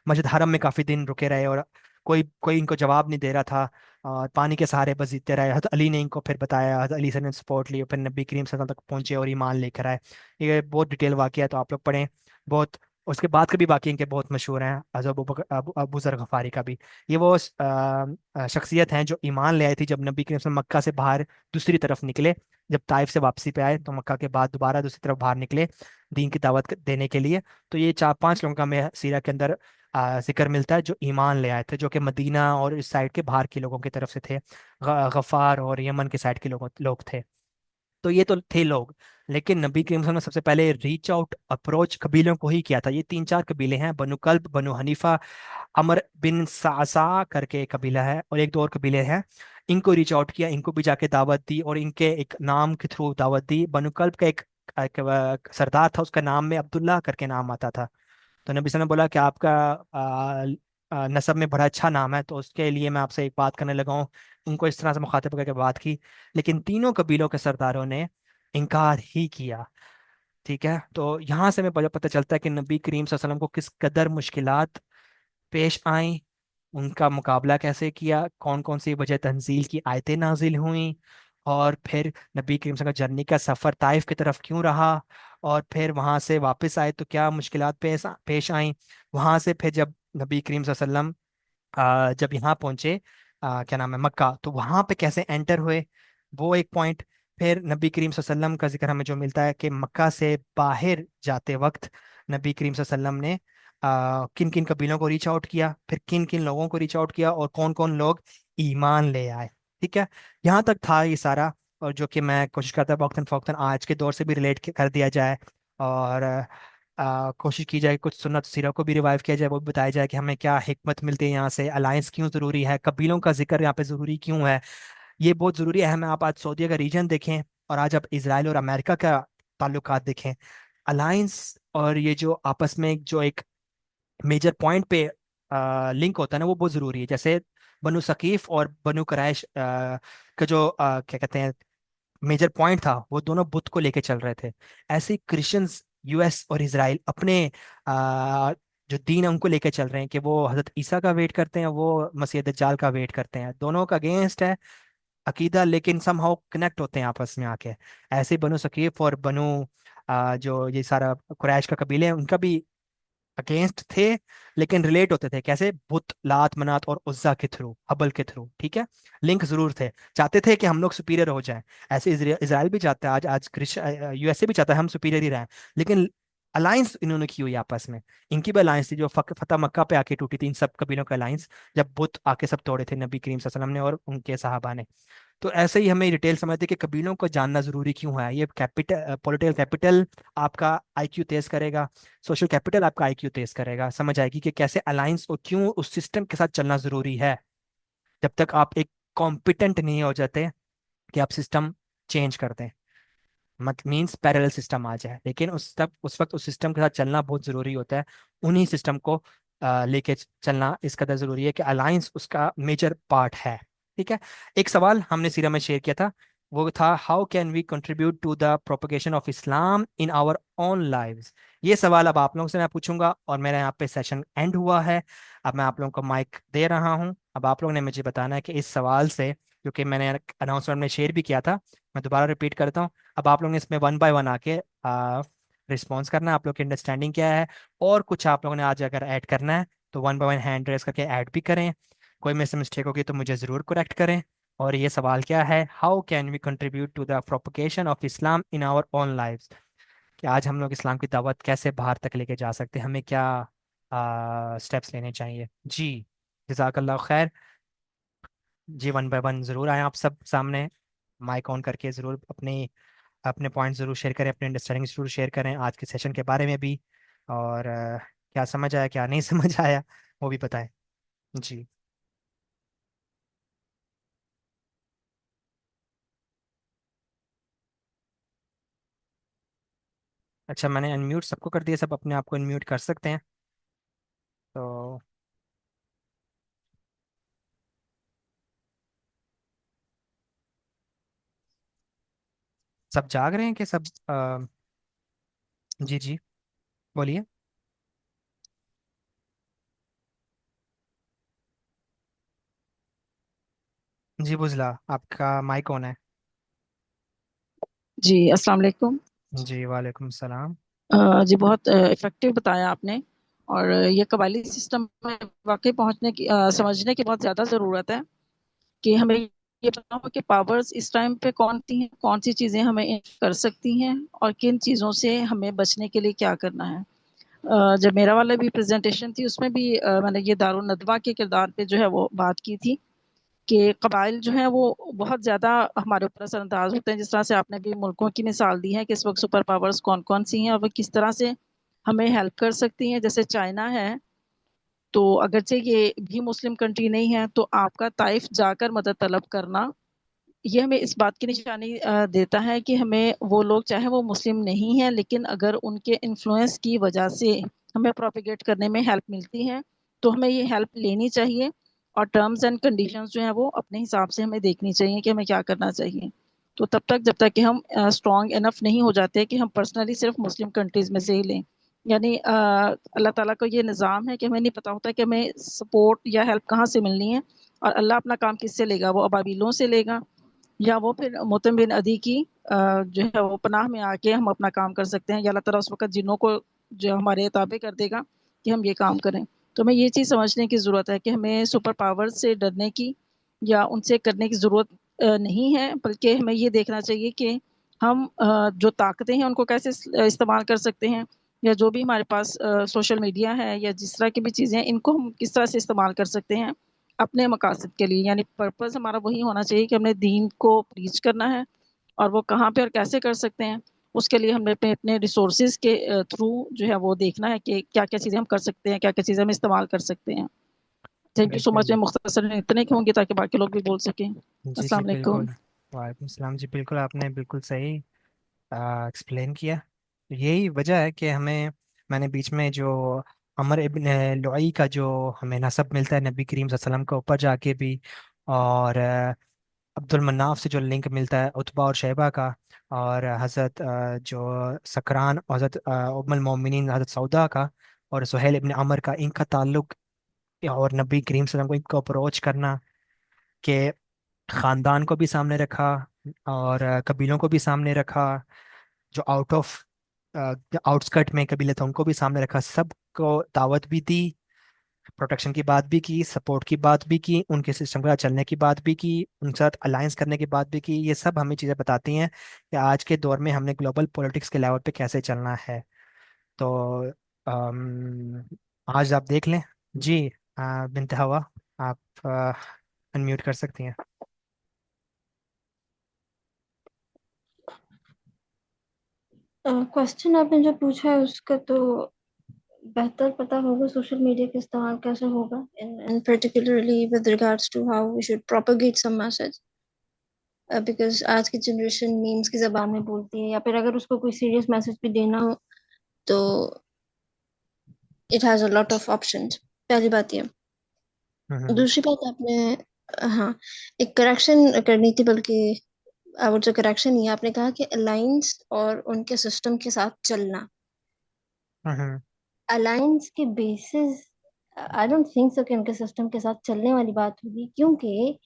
मस्जिद हरम में काफ़ी दिन रुके रहे, और कोई कोई इनको जवाब नहीं दे रहा था, और पानी के सहारे बस जीते रहे। हज़रत अली ने इनको फिर बताया, हज़रत अली से ने सपोर्ट ली, और फिर नबी करीम सल्लल्लाहु अलैहि वसल्लम तक पहुंचे और ईमान लेकर आए। ये बहुत डिटेल वाकया है, तो आप लोग पढ़ें बहुत। उसके बाद के भी बाकी इनके बहुत मशहूर हैं, अबू जर गफारी का भी। ये वो शख्सियत हैं जो ईमान ले आई थी जब नबी करीम सल्लल्लाहु अलैहि वसल्लम मक्का से बाहर दूसरी तरफ निकले। जब ताइफ से वापसी पे आए तो मक्का के बाद दोबारा दूसरी तरफ बाहर निकले दीन की दावत देने के लिए। तो ये चार पांच लोगों का हमें सीरा के अंदर जिक्र मिलता है जो ईमान ले आए थे, जो कि मदीना और इस साइड के बाहर के लोगों की तरफ से थे, गफ़ार और यमन के साइड के लोग थे। तो ये तो थे लोग। लेकिन नबी करीम सल्लल्लाहु अलैहि वसल्लम ने सबसे पहले रीच आउट अप्रोच कबीलों को ही किया था। ये तीन चार कबीले हैं, बनु कल्ब, बनु हनीफा, अमर बिन सासा करके एक कबीला है, और एक दो और कबीले हैं। इनको रीच आउट किया, इनको भी जाके दावत दी, और इनके एक नाम के थ्रू दावत दी। बनु कल्ब का एक सरदार था, उसका नाम में अब्दुल्ला करके नाम आता था। तो नबी सल्लल्लाहु अलैहि वसल्लम ने बोला कि आपका नसब में बड़ा अच्छा नाम है, तो उसके लिए मैं आपसे एक बात करने लगा हूँ। उनको इस तरह से मुखातिब करके बात की, लेकिन तीनों कबीलों के सरदारों ने इनकार ही किया। ठीक है, तो यहाँ से हमें पता चलता है कि नबी करीम सल्लल्लाहु अलैहि वसल्लम को किस कदर मुश्किलात पेश आई, उनका मुकाबला कैसे किया, कौन कौन सी वजह तंजील की आयतें नाजिल हुई, और फिर नबी करीम सल्लल्लाहु अलैहि वसल्लम का जर्नी का सफ़र ताइफ की तरफ क्यों रहा, और फिर वहां से वापस आए तो क्या मुश्किलात पेश पेश आई। वहां से फिर जब नबी करीम सल्लल्लाहु अलैहि वसल्लम जब यहाँ पहुंचे, क्या नाम है, मक्का, तो वहां पे कैसे एंटर हुए, वो एक पॉइंट। फिर नबी करीम सल्लल्लाहु अलैहि वसल्लम का जिक्र हमें जो मिलता है कि मक्का से बाहर जाते वक्त नबी करीम सल्लल्लाहु अलैहि वसल्लम ने किन किन कबीलों को रीच आउट किया, फिर किन किन लोगों को रीच आउट किया, और कौन कौन लोग ईमान ले आए। ठीक है, यहाँ तक था ये सारा। और जो कि मैं कोशिश करता वक्तन फ़ौक्तन आज के दौर से भी रिलेट कर दिया जाए, और कोशिश की जाए कुछ सुन्नत सीरा को भी रिवाइव किया जाए, वो भी बताया जाए कि हमें क्या हिकमत मिलती है यहाँ से, अलायंस क्यों ज़रूरी है, कबीलों का जिक्र यहाँ पे ज़रूरी क्यों है। ये बहुत ज़रूरी अहम है। आप आज सऊदीया का रीजन देखें, और आज आप इसराइल और अमेरिका का ताल्लुकात देखें, अलायंस और ये जो आपस में जो एक मेजर पॉइंट पे लिंक होता है ना, वो बहुत ज़रूरी है। जैसे बनु सकीफ और बनु कुरैश का जो क्या कहते हैं मेजर पॉइंट था, वो दोनों बुत को लेके चल रहे थे। ऐसे क्रिश्चियंस यूएस और इसराइल अपने आ, जो दीन है उनको लेके चल रहे हैं कि वो हजरत ईसा का वेट करते हैं, वो मसीह दज्जाल का वेट करते हैं। दोनों का अगेंस्ट है अकीदा, लेकिन समहाउ कनेक्ट होते हैं आपस में आके। ऐसे ही बनु सकीफ और बनु जो ये सारा कुरैश का कबीले हैं, उनका भी अगेंस्ट थे, लेकिन रिलेट होते थे कैसे, बुत लात मनात और उज्जा के थ्रू, हबल के थ्रू। ठीक है, लिंक जरूर थे, चाहते थे कि हम लोग सुपीरियर हो जाएं। ऐसे इसराइल भी चाहता है, आज आज यूएसए भी चाहता है हम सुपीरियर ही रहें, लेकिन अलायंस इन्होंने की हुई आपस में। इनकी भी अलायंस थी जो फतह मक्का पे आके टूटी थी, इन सब कबीलों का अलायंस, जब बुत आके सब तोड़े थे नबी करीम सल्लल्लाहु अलैहि वसल्लम ने और उनके सहाबा ने। तो ऐसे ही हमें डिटेल समझते कि कबीलों को जानना जरूरी क्यों है। ये कैपिटल, पॉलिटिकल कैपिटल आपका आईक्यू तेज करेगा, सोशल कैपिटल आपका आईक्यू तेज करेगा। समझ आएगी कि कैसे अलायंस और क्यों उस सिस्टम के साथ चलना जरूरी है। जब तक आप एक कॉम्पिटेंट नहीं हो जाते कि आप सिस्टम चेंज कर दें, मत मीन्स पैरेलल सिस्टम आ जाए, लेकिन उस वक्त उस सिस्टम के साथ चलना बहुत जरूरी होता है। उन्हीं सिस्टम को लेके चलना इस कदर जरूरी है कि अलायंस उसका मेजर पार्ट है। ठीक है, एक सवाल हमने सीरा में शेयर किया था, वो था how can we contribute to the propagation of Islam in our own lives. ये सवाल अब आप लोगों से मैं पूछूंगा, और मेरा यहाँ पे सेशन एंड हुआ है। अब मैं आप लोगों को माइक दे रहा हूँ। अब आप लोगों ने मुझे बताना है कि इस सवाल से, क्योंकि मैंने अनाउंसमेंट में शेयर भी किया था, मैं दोबारा रिपीट करता हूँ। अब आप लोगों ने इसमें वन बाय वन आके रिस्पॉन्स करना है, आप लोग की अंडरस्टैंडिंग क्या है, और कुछ आप लोगों ने आज अगर ऐड करना है तो one by one hand raise करके ऐड भी करें। कोई मेरे से मिस्टेक होगी तो मुझे ज़रूर करेक्ट करें। और ये सवाल क्या है, how can we contribute to the propagation of Islam in our own lives, कि आज हम लोग इस्लाम की दावत कैसे बाहर तक लेके जा सकते हैं, हमें क्या स्टेप्स लेने चाहिए जी। जज़ाकल्लाह खैर जी। वन बाय वन ज़रूर आए आप सब सामने, माइक ऑन करके ज़रूर अपने अपने पॉइंट ज़रूर शेयर करें, अपने अंडरस्टैंडिंग ज़रूर शेयर करें आज के सेशन के बारे में भी। और क्या समझ आया क्या नहीं समझ आया वो भी बताएं जी। अच्छा, मैंने अनम्यूट सबको कर दिया, सब अपने आप को अनम्यूट कर सकते हैं। तो सब जाग रहे हैं कि सब जी जी, बोलिए। जी बुझला, आपका माइक ऑन है। जी, अस्सलाम वालेकुम। जी वालेकुम सलाम। जी, बहुत इफेक्टिव बताया आपने। और ये कबायली सिस्टम में वाकई पहुंचने की समझने की बहुत ज़्यादा ज़रूरत है कि हमें ये पता हो कि पावर्स इस टाइम पे कौन सी हैं, कौन सी चीज़ें हमें कर सकती हैं और किन चीज़ों से हमें बचने के लिए क्या करना है। जब मेरा वाला भी प्रेजेंटेशन थी उसमें भी मैंने ये दारुन नदवा के किरदार पे जो है वो बात की थी कि कबाइल जो हैं वो बहुत ज़्यादा हमारे ऊपर असरअंदाज होते हैं। जिस तरह से आपने भी मुल्कों की मिसाल दी है कि इस वक्त सुपर पावर्स कौन कौन सी हैं और वो किस तरह से हमें हेल्प कर सकती हैं। जैसे चाइना है, तो अगरचे ये भी मुस्लिम कंट्री नहीं है, तो आपका ताइफ जाकर मदद तलब करना, ये हमें इस बात की निशानी देता है कि हमें वो लोग, चाहे वो मुस्लिम नहीं है, लेकिन अगर उनके इन्फ्लुएंस की वजह से हमें प्रोपिगेट करने में हेल्प मिलती है, तो हमें ये हेल्प लेनी चाहिए। और टर्म्स एंड कंडीशंस जो है वो अपने हिसाब से हमें देखनी चाहिए कि हमें क्या करना चाहिए। तो तब तक, जब तक कि हम स्ट्रांग इनफ नहीं हो जाते कि हम पर्सनली सिर्फ मुस्लिम कंट्रीज में से ही लें, यानी अल्लाह ताला का ये निज़ाम है कि हमें नहीं पता होता कि हमें सपोर्ट या हेल्प कहाँ से मिलनी है, और अल्लाह अपना काम किससे लेगा, वो अबाबिलों से लेगा, या वो फिर मोतम बिन अदी की जो है वो पनाह में आके हम अपना काम कर सकते हैं, या अल्लाह ताला उस वक्त जिन्नों को जो हमारे ताबे कर देगा कि हम ये काम करें। तो हमें ये चीज़ समझने की ज़रूरत है कि हमें सुपर पावर से डरने की या उनसे करने की ज़रूरत नहीं है, बल्कि हमें ये देखना चाहिए कि हम जो ताकतें हैं उनको कैसे इस्तेमाल कर सकते हैं, या जो भी हमारे पास सोशल मीडिया है या जिस तरह की भी चीज़ें हैं, इनको हम किस तरह से इस्तेमाल कर सकते हैं अपने मकासद के लिए। यानी पर्पस हमारा वही होना चाहिए कि हमने दीन को प्रीच करना है, और वो कहाँ पे और कैसे कर सकते हैं, उसके लिए हमने अपने अपने रिसोर्सेज के थ्रू जो है वो देखना है कि क्या क्या चीज़ें हम कर सकते हैं, क्या क्या चीज़ें हम इस्तेमाल कर सकते हैं। Thank you so much. मैं बिल्कुल। मुख्तसर इतने की होंगी ताकि बाकी लोग भी बोल सकें। जी जी अस्सलाम वालेकुम। बिल्कुल। वालेकुम सलाम जी, बिल्कुल आपने बिल्कुल सही एक्सप्लेन किया। तो यही वजह है कि हमें, मैंने बीच में जो अमर इब्न लुई का जो हमें नसब मिलता है नबी करीम सल्लल्लाहु अलैहि वसल्लम के ऊपर जाके भी, और अब्दुल मन्नाफ से जो लिंक मिलता है उतबा और शैबा का, और हज़रत जो सकरान, हज़रत उम्मुल मोमिनीन हज़रत सौदा का, और सुहेल इब्न अमर का, इनका ताल्लुक और नबी करीम सल्लल्लाहु अलैहि वसल्लम को इनको अप्रोच करना, कि ख़ानदान को भी सामने रखा और कबीलों को भी सामने रखा, जो आउट ऑफ आउटस्कर्ट में कबीले थे उनको भी सामने रखा, सबको दावत भी दी, प्रोटेक्शन की बात भी की, सपोर्ट की बात भी की, उनके सिस्टम के साथ चलने की बात भी की, उनके साथ अलायंस करने की बात भी की। ये सब हमें चीज़ें बताती हैं कि आज के दौर में हमने ग्लोबल पॉलिटिक्स के लेवल पे कैसे चलना है। तो आज आप देख लें। जी बिनते हवा, आप अनम्यूट कर सकती हैं। क्वेश्चन आपने जो पूछा है उसका तो बेहतर पता होगा सोशल मीडिया का इस्तेमाल कैसे होगा, in particularly with regards to how we should propagate some message, because आज की जनरेशन मीम्स की जबान में बोलती है, या फिर अगर उसको कोई सीरियस मैसेज भी देना हो तो it has a lot of options. पहली बात ये। हम्म। दूसरी बात आपने, हाँ, एक करेक्शन करनी थी, बल्कि वो जो करेक्शन ही आपने कहा कि अलायंस और उनके सिस्टम के साथ चलना। हम्म। अलायंस के basis I don't think so कि उनके सिस्टम के साथ चलने वाली बात होगी, क्योंकि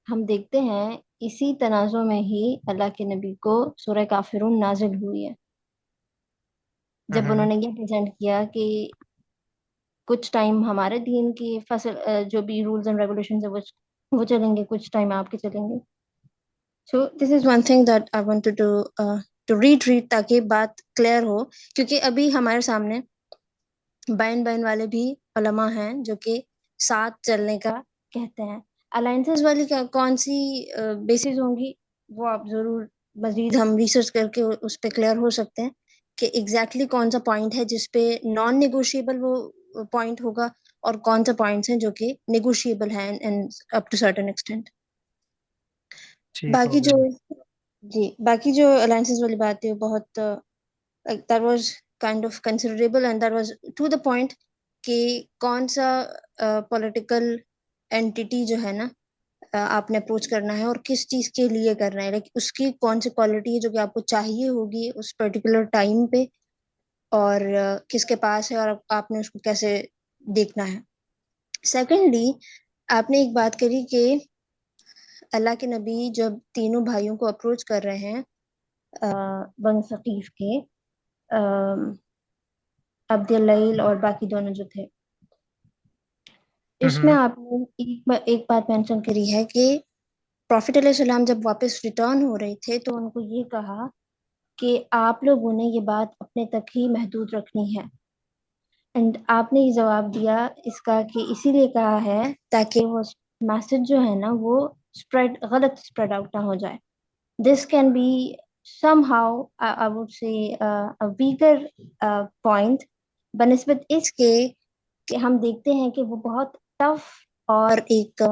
हम देखते हैं इसी तनाज़ुर में ही अल्लाह के नबी को सूरह काफिरून नाजिल हुई है, जब हम्म। उन्होंने ये प्रेजेंट किया कि कुछ टाइम हमारे दीन की फसल जो भी रूल्स एंड रेगुलेशंस है वो चलेंगे, कुछ टाइम आपके चलेंगे। So this is one thing that I wanted to read ताकि बात क्लियर हो, क्योंकि अभी हमारे सामने बैन बैन वाले भी उलमा हैं जो कि साथ चलने का कहते हैं। अलायंसेस वाली कौन सी बेसिस होंगी, वो आप जरूर मजीद हम रिसर्च करके उस पर क्लियर हो सकते हैं कि एग्जैक्टली कौन सा पॉइंट है जिसपे नॉन नेगोशिएबल वो पॉइंट होगा, और कौन सा पॉइंट्स हैं जो कि नेगोशिएबल हैं and up to certain extent. ठीक हो बाकी जो, गया। जी, बाकी जो अलायंसेस वाली बात है वो बहुत that was kind of considerable and that was to the point कि कौन सा पॉलिटिकल एंटिटी जो है ना आपने अप्रोच करना है और किस चीज के लिए करना है, लाइक उसकी कौन सी क्वालिटी है जो कि आपको चाहिए होगी उस पर्टिकुलर टाइम पे, और किसके पास है और आपने उसको कैसे देखना है। सेकेंडली, आपने एक बात करी कि अल्लाह के नबी जब तीनों भाइयों को अप्रोच कर रहे हैं, बन सकीफ के, अब्दुल्लाइल और बाकी दोनों जो थे, इसमें हम्म। आपने एक बात मेंशन करी है कि प्रॉफिट अलैहिस्सलाम जब वापस रिटर्न हो रहे थे तो उनको ये कहा कि आप लोगों ने ये बात अपने तक ही महदूद रखनी है, एंड आपने ये जवाब दिया इसका कि इसीलिए कहा है ताकि वो मैसेज जो है ना वो गलत स्प्रेड आउट ना हो जाए. This can be somehow, I would say, a weaker point बनिस्बत इसके कि हम देखते हैं कि वो बहुत टफ और एक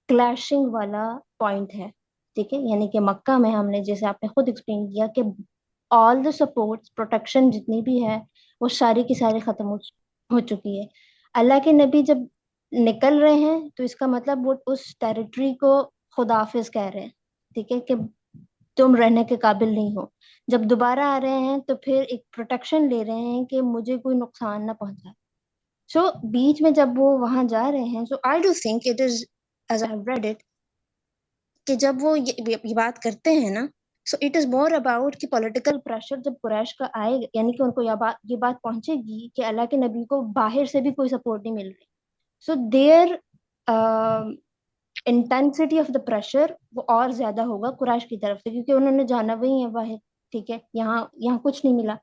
क्लैशिंग वाला पॉइंट है. ठीक है, यानी कि मक्का में हमने, जैसे आपने खुद एक्सप्लेन किया, कि ऑल द सपोर्ट्स प्रोटेक्शन जितनी भी है वो सारी की सारी खत्म हो चुकी है. अल्लाह के नबी जब निकल रहे हैं तो इसका मतलब वो उस टेरिटरी को खुदाफिज कह रहे हैं. ठीक है, कि तुम रहने के काबिल नहीं हो. जब दोबारा आ रहे हैं तो फिर एक प्रोटेक्शन ले रहे हैं कि मुझे कोई नुकसान ना पहुंचाए. सो बीच में जब वो वहां जा रहे हैं, so I do think it is, as I have read it, कि जब वो ये बात करते हैं ना, so it is more about कि पॉलिटिकल प्रेशर जब कुरैश का आएगा, यानी कि उनको ये बात पहुंचेगी कि अल्लाह के नबी को बाहर से भी कोई सपोर्ट नहीं मिल रही. So their intensity of the pressure वो और ज्यादा होगा कुरैश की तरफ से, क्योंकि उन्होंने जाना वही है बाहर. ठीक है, यहाँ यहाँ कुछ नहीं मिला.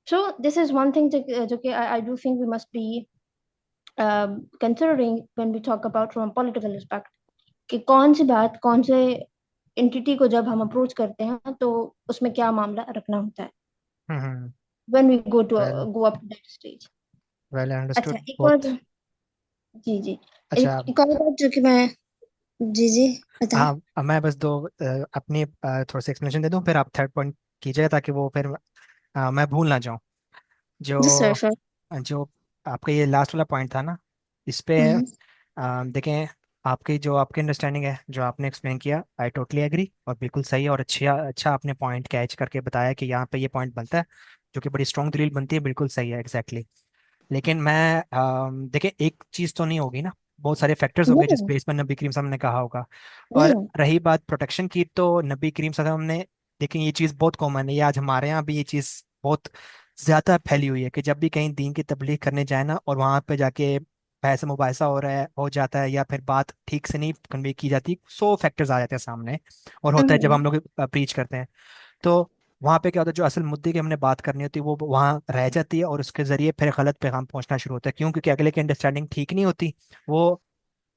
So this is one thing जो कि I do think we must be considering when we talk about from political aspect, कि कौन सी बात कौन से एंटिटी को जब हम अप्रोच करते हैं तो उसमें क्या मामला रखना होता है hmm. When we well go up to that stage. Well अच्छा, अंडरस्टूड एक और. बहुत। जी जी. अच्छा। एक और बात जो कि मैं. जी जी, बताएं. हाँ, अब मैं बस दो अपनी थोड़ा सा एक्सप्लेनेशन दे दूं, फिर आप थर्ड पॉइंट कीजिएगा ताकि वो फिर मैं भूल ना जाऊं। जी जो सर, सर. जो आपका ये लास्ट वाला पॉइंट था ना, इस पे हम्म. देखें, आपकी जो आपकी अंडरस्टैंडिंग है जो आपने एक्सप्लेन किया, आई टोटली एग्री, और बिल्कुल सही है, और अच्छा अच्छा आपने पॉइंट कैच करके बताया कि यहाँ पे ये पॉइंट बनता है, जो कि बड़ी स्ट्रॉन्ग दलील बनती है, बिल्कुल सही है एग्जैक्टली। लेकिन मैं देखिए, एक चीज़ तो नहीं होगी ना, बहुत सारे फैक्टर्स होंगे जिस नहीं बेस पर नबी करीम साहब ने कहा होगा। और नहीं. रही बात प्रोटेक्शन की, तो नबी करीम साहब ने, देखिए ये चीज़ बहुत कॉमन है, ये आज हमारे यहाँ भी ये चीज़ बहुत ज़्यादा फैली हुई है कि जब भी कहीं दीन की तबलीग करने जाए ना, और वहाँ पे जाके बहस मुबाहिसा हो रहा है, हो जाता है, या फिर बात ठीक से नहीं कन्वे की जाती, 100 फैक्टर्स आ जाते हैं सामने, और होता है जब हम्म. हम लोग प्रीच करते हैं, तो वहाँ पे क्या होता है, जो असल मुद्दे की हमने बात करनी होती है वो वहाँ रह जाती है, और उसके जरिए फिर गलत पैगाम पहुंचना शुरू होता है, क्यों? क्योंकि अगले की अंडरस्टैंडिंग ठीक नहीं होती, वो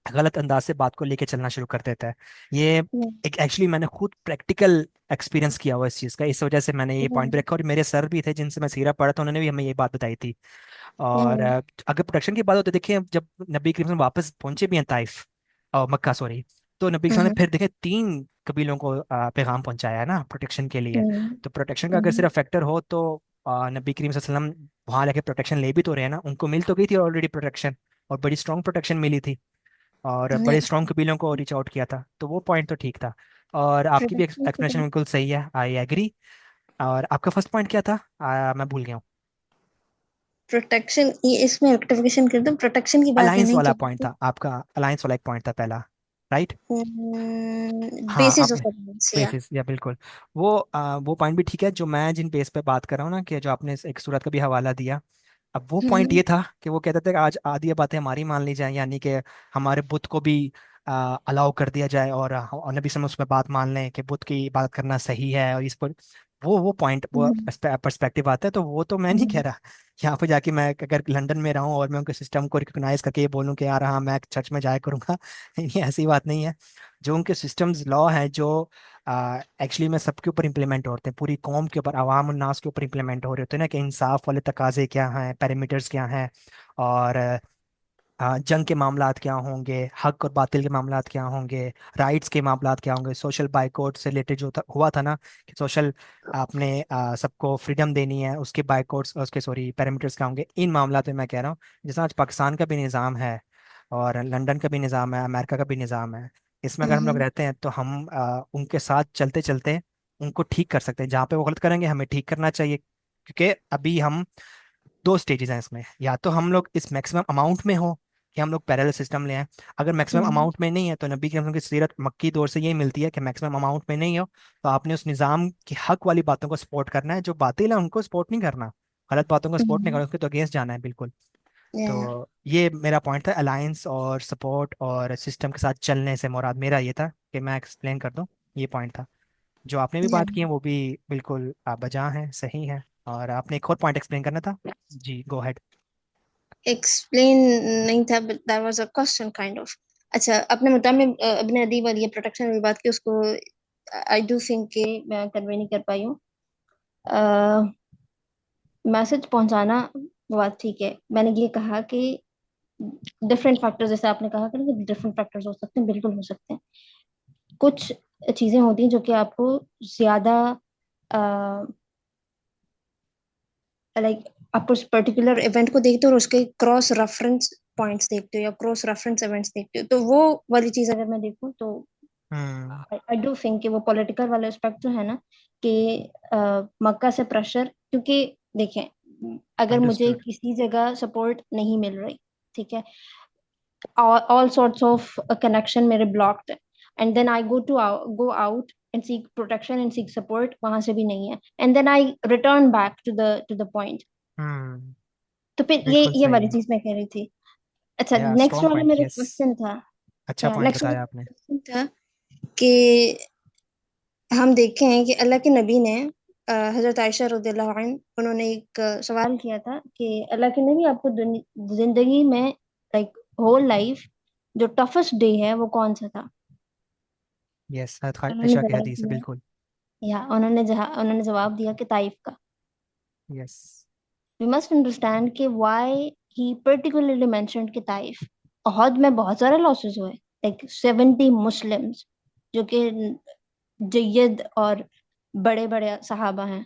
गलत अंदाज से बात को लेके चलना शुरू कर देता है। ये एक एक्चुअली मैंने खुद प्रैक्टिकल एक्सपीरियंस किया हुआ इस चीज़ का, इस वजह से मैंने ये पॉइंट भी रखा, और मेरे सर भी थे जिनसे मैं सीरा पढ़ा था, उन्होंने भी हमें ये बात बताई थी। और अगर प्रोटेक्शन की बात होती है, देखिए जब नबी करीम वापस पहुंचे भी हैं ताइफ, और मक्का सॉरी, तो नबी करीम ने फिर देखे 3 कबीलों को पैगाम पहुंचाया है ना प्रोटेक्शन के लिए। तो प्रोटेक्शन का अगर सिर्फ फैक्टर हो तो नबी करीम वसल्लम वहां लेके प्रोटेक्शन ले भी तो रहे हैं ना, उनको मिल तो गई थी ऑलरेडी प्रोटेक्शन, और बड़ी स्ट्रॉन्ग प्रोटेक्शन मिली थी, और बड़े स्ट्रॉन्ग कबीलों को रीच आउट किया था, तो वो पॉइंट तो ठीक था। और आपकी भी एक्सप्लेनेशन बिल्कुल सही है, आई एग्री। और आपका फर्स्ट पॉइंट क्या था? मैं भूल गया हूँ। प्रोटेक्शन, ये इसमें रेक्टिफिकेशन कर दो, प्रोटेक्शन की बात अलायंस नहीं वाला कर पॉइंट रही. था आपका, अलायंस वाला एक पॉइंट था पहला, राइट? हाँ, बेसिस ऑफ आपने एविडेंस, या. बेसिस, या बिल्कुल, वो पॉइंट भी ठीक है, जो मैं जिन बेस पे बात कर रहा हूँ ना, कि जो आपने एक सूरत का भी हवाला दिया, अब वो पॉइंट ये था कि वो कहते थे कि आज आधी बातें हमारी मान ली जाए, यानी कि हमारे बुत को भी अलाउ कर दिया जाए, और नबी समय उसमें बात मान लें कि बुत की इबादत करना सही है, और इस पर वो पॉइंट, वो पर्सपेक्टिव आता है, तो वो तो मैं नहीं कह रहा। यहाँ पे जाके मैं अगर लंदन में रहूँ और मैं उनके सिस्टम को रिकॉग्नाइज करके ये बोलूँ कि यार हाँ मैं चर्च में जाया करूँगा, ये ऐसी बात नहीं है। जो उनके सिस्टम्स लॉ हैं, जो एक्चुअली में सबके ऊपर इंप्लीमेंट होते हैं, पूरी कौम के ऊपर, अवाम उन्नास के ऊपर इंप्लीमेंट हो रहे होते हैं ना, कि इंसाफ वाले तकाजे क्या हैं, पैरामीटर्स क्या हैं, और जंग के मामलात क्या होंगे, हक और बातिल के मामलात क्या होंगे, राइट्स के मामलात क्या होंगे, सोशल बाइकआउट से रिलेटेड जो हुआ था ना, कि सोशल आपने सबको फ्रीडम देनी है, उसके बाइकआउट्स, उसके सॉरी पैरामीटर्स क्या होंगे, इन मामलात में मैं कह रहा हूँ, जैसे आज पाकिस्तान का भी निज़ाम है, और लंदन का भी निज़ाम है, अमेरिका का भी निज़ाम है, इसमें अगर हम लोग रहते हैं तो हम उनके साथ चलते चलते उनको ठीक कर सकते हैं, जहाँ पे वो गलत करेंगे हमें ठीक करना चाहिए, क्योंकि अभी हम 2 स्टेजेस हैं इसमें, या तो हम लोग इस मैक्सिमम अमाउंट में हो कि हम लोग पैरेलल सिस्टम ले आए, अगर मैक्सिमम अमाउंट में नहीं है तो नबी की सीरत मक्की दौर से यही मिलती है कि मैक्सिमम अमाउंट में नहीं हो, तो आपने उस निज़ाम की हक वाली बातों को सपोर्ट करना है, जो बातिल है उनको सपोर्ट नहीं करना, गलत बातों को सपोर्ट नहीं करना, उसके तो अगेंस्ट जाना है बिल्कुल। तो ये मेरा पॉइंट था, अलायंस और सपोर्ट और सिस्टम के साथ चलने से मुराद मेरा ये था कि मैं एक्सप्लेन कर दूं, ये पॉइंट था। जो आपने भी बात की है वो भी बिल्कुल बजा है, सही है। और आपने एक और पॉइंट एक्सप्लेन करना था, जी गो हेड। एक्सप्लेन नहीं था, but that was a question kind of. अच्छा, अपने मुताबिक अपने अदीब वाली प्रोटेक्शन वाली बात की, उसको आई डू थिंक कि मैं कन्वे नहीं कर पाई हूँ। मैसेज पहुंचाना वो बात ठीक है, मैंने ये कहा कि डिफरेंट फैक्टर्स, जैसे आपने कहा कि डिफरेंट फैक्टर्स हो सकते हैं, बिल्कुल हो सकते हैं। कुछ चीजें होती हैं जो कि आपको ज्यादा लाइक, आप उस पर्टिकुलर इवेंट को देखते हो और उसके क्रॉस रेफरेंस पॉइंट्स देखते हो या क्रॉस रेफरेंस इवेंट्स देखते हो, तो वो वाली चीज अगर मैं देखूं तो हम्म। आई डू थिंक कि वो पॉलिटिकल वाला एस्पेक्ट जो है ना, कि मक्का से प्रेशर, क्योंकि देखें, अगर मुझे अंडरस्टूड। किसी जगह सपोर्ट नहीं मिल रही, ठीक है, all sorts of connection मेरे blocked है, and then I go out and seek protection and seek support, वहां से भी नहीं है, and then I return back to the point। हम्म। तो फिर बिल्कुल ये सही वाली है। चीज मैं कह रही थी। अच्छा, या नेक्स्ट स्ट्रॉन्ग वाला पॉइंट, मेरा यस। क्वेश्चन था, अच्छा या पॉइंट नेक्स्ट वाला बताया आपने। क्वेश्चन था कि हम देखे हैं कि अल्लाह के नबी ने हजरत आयशा रदियल्लाहु अन्हा, उन्होंने एक सवाल किया था कि अल्लाह के नबी, आपको जिंदगी में लाइक होल लाइफ जो टफेस्ट डे है वो कौन सा था? यस, उन्होंने आयशा की जवाब हदीस है, दिया, बिल्कुल। या उन्होंने जवाब दिया कि ताइफ का। यस। वी मस्ट अंडरस्टैंड कि व्हाई ही पर्टिकुलरली मेंशन्ड कि ताइफ। ओहद में बहुत सारे लॉसेस हुए, लाइक 70 मुस्लिम्स, जो कि जय्यद और बड़े बड़े सहाबा हैं,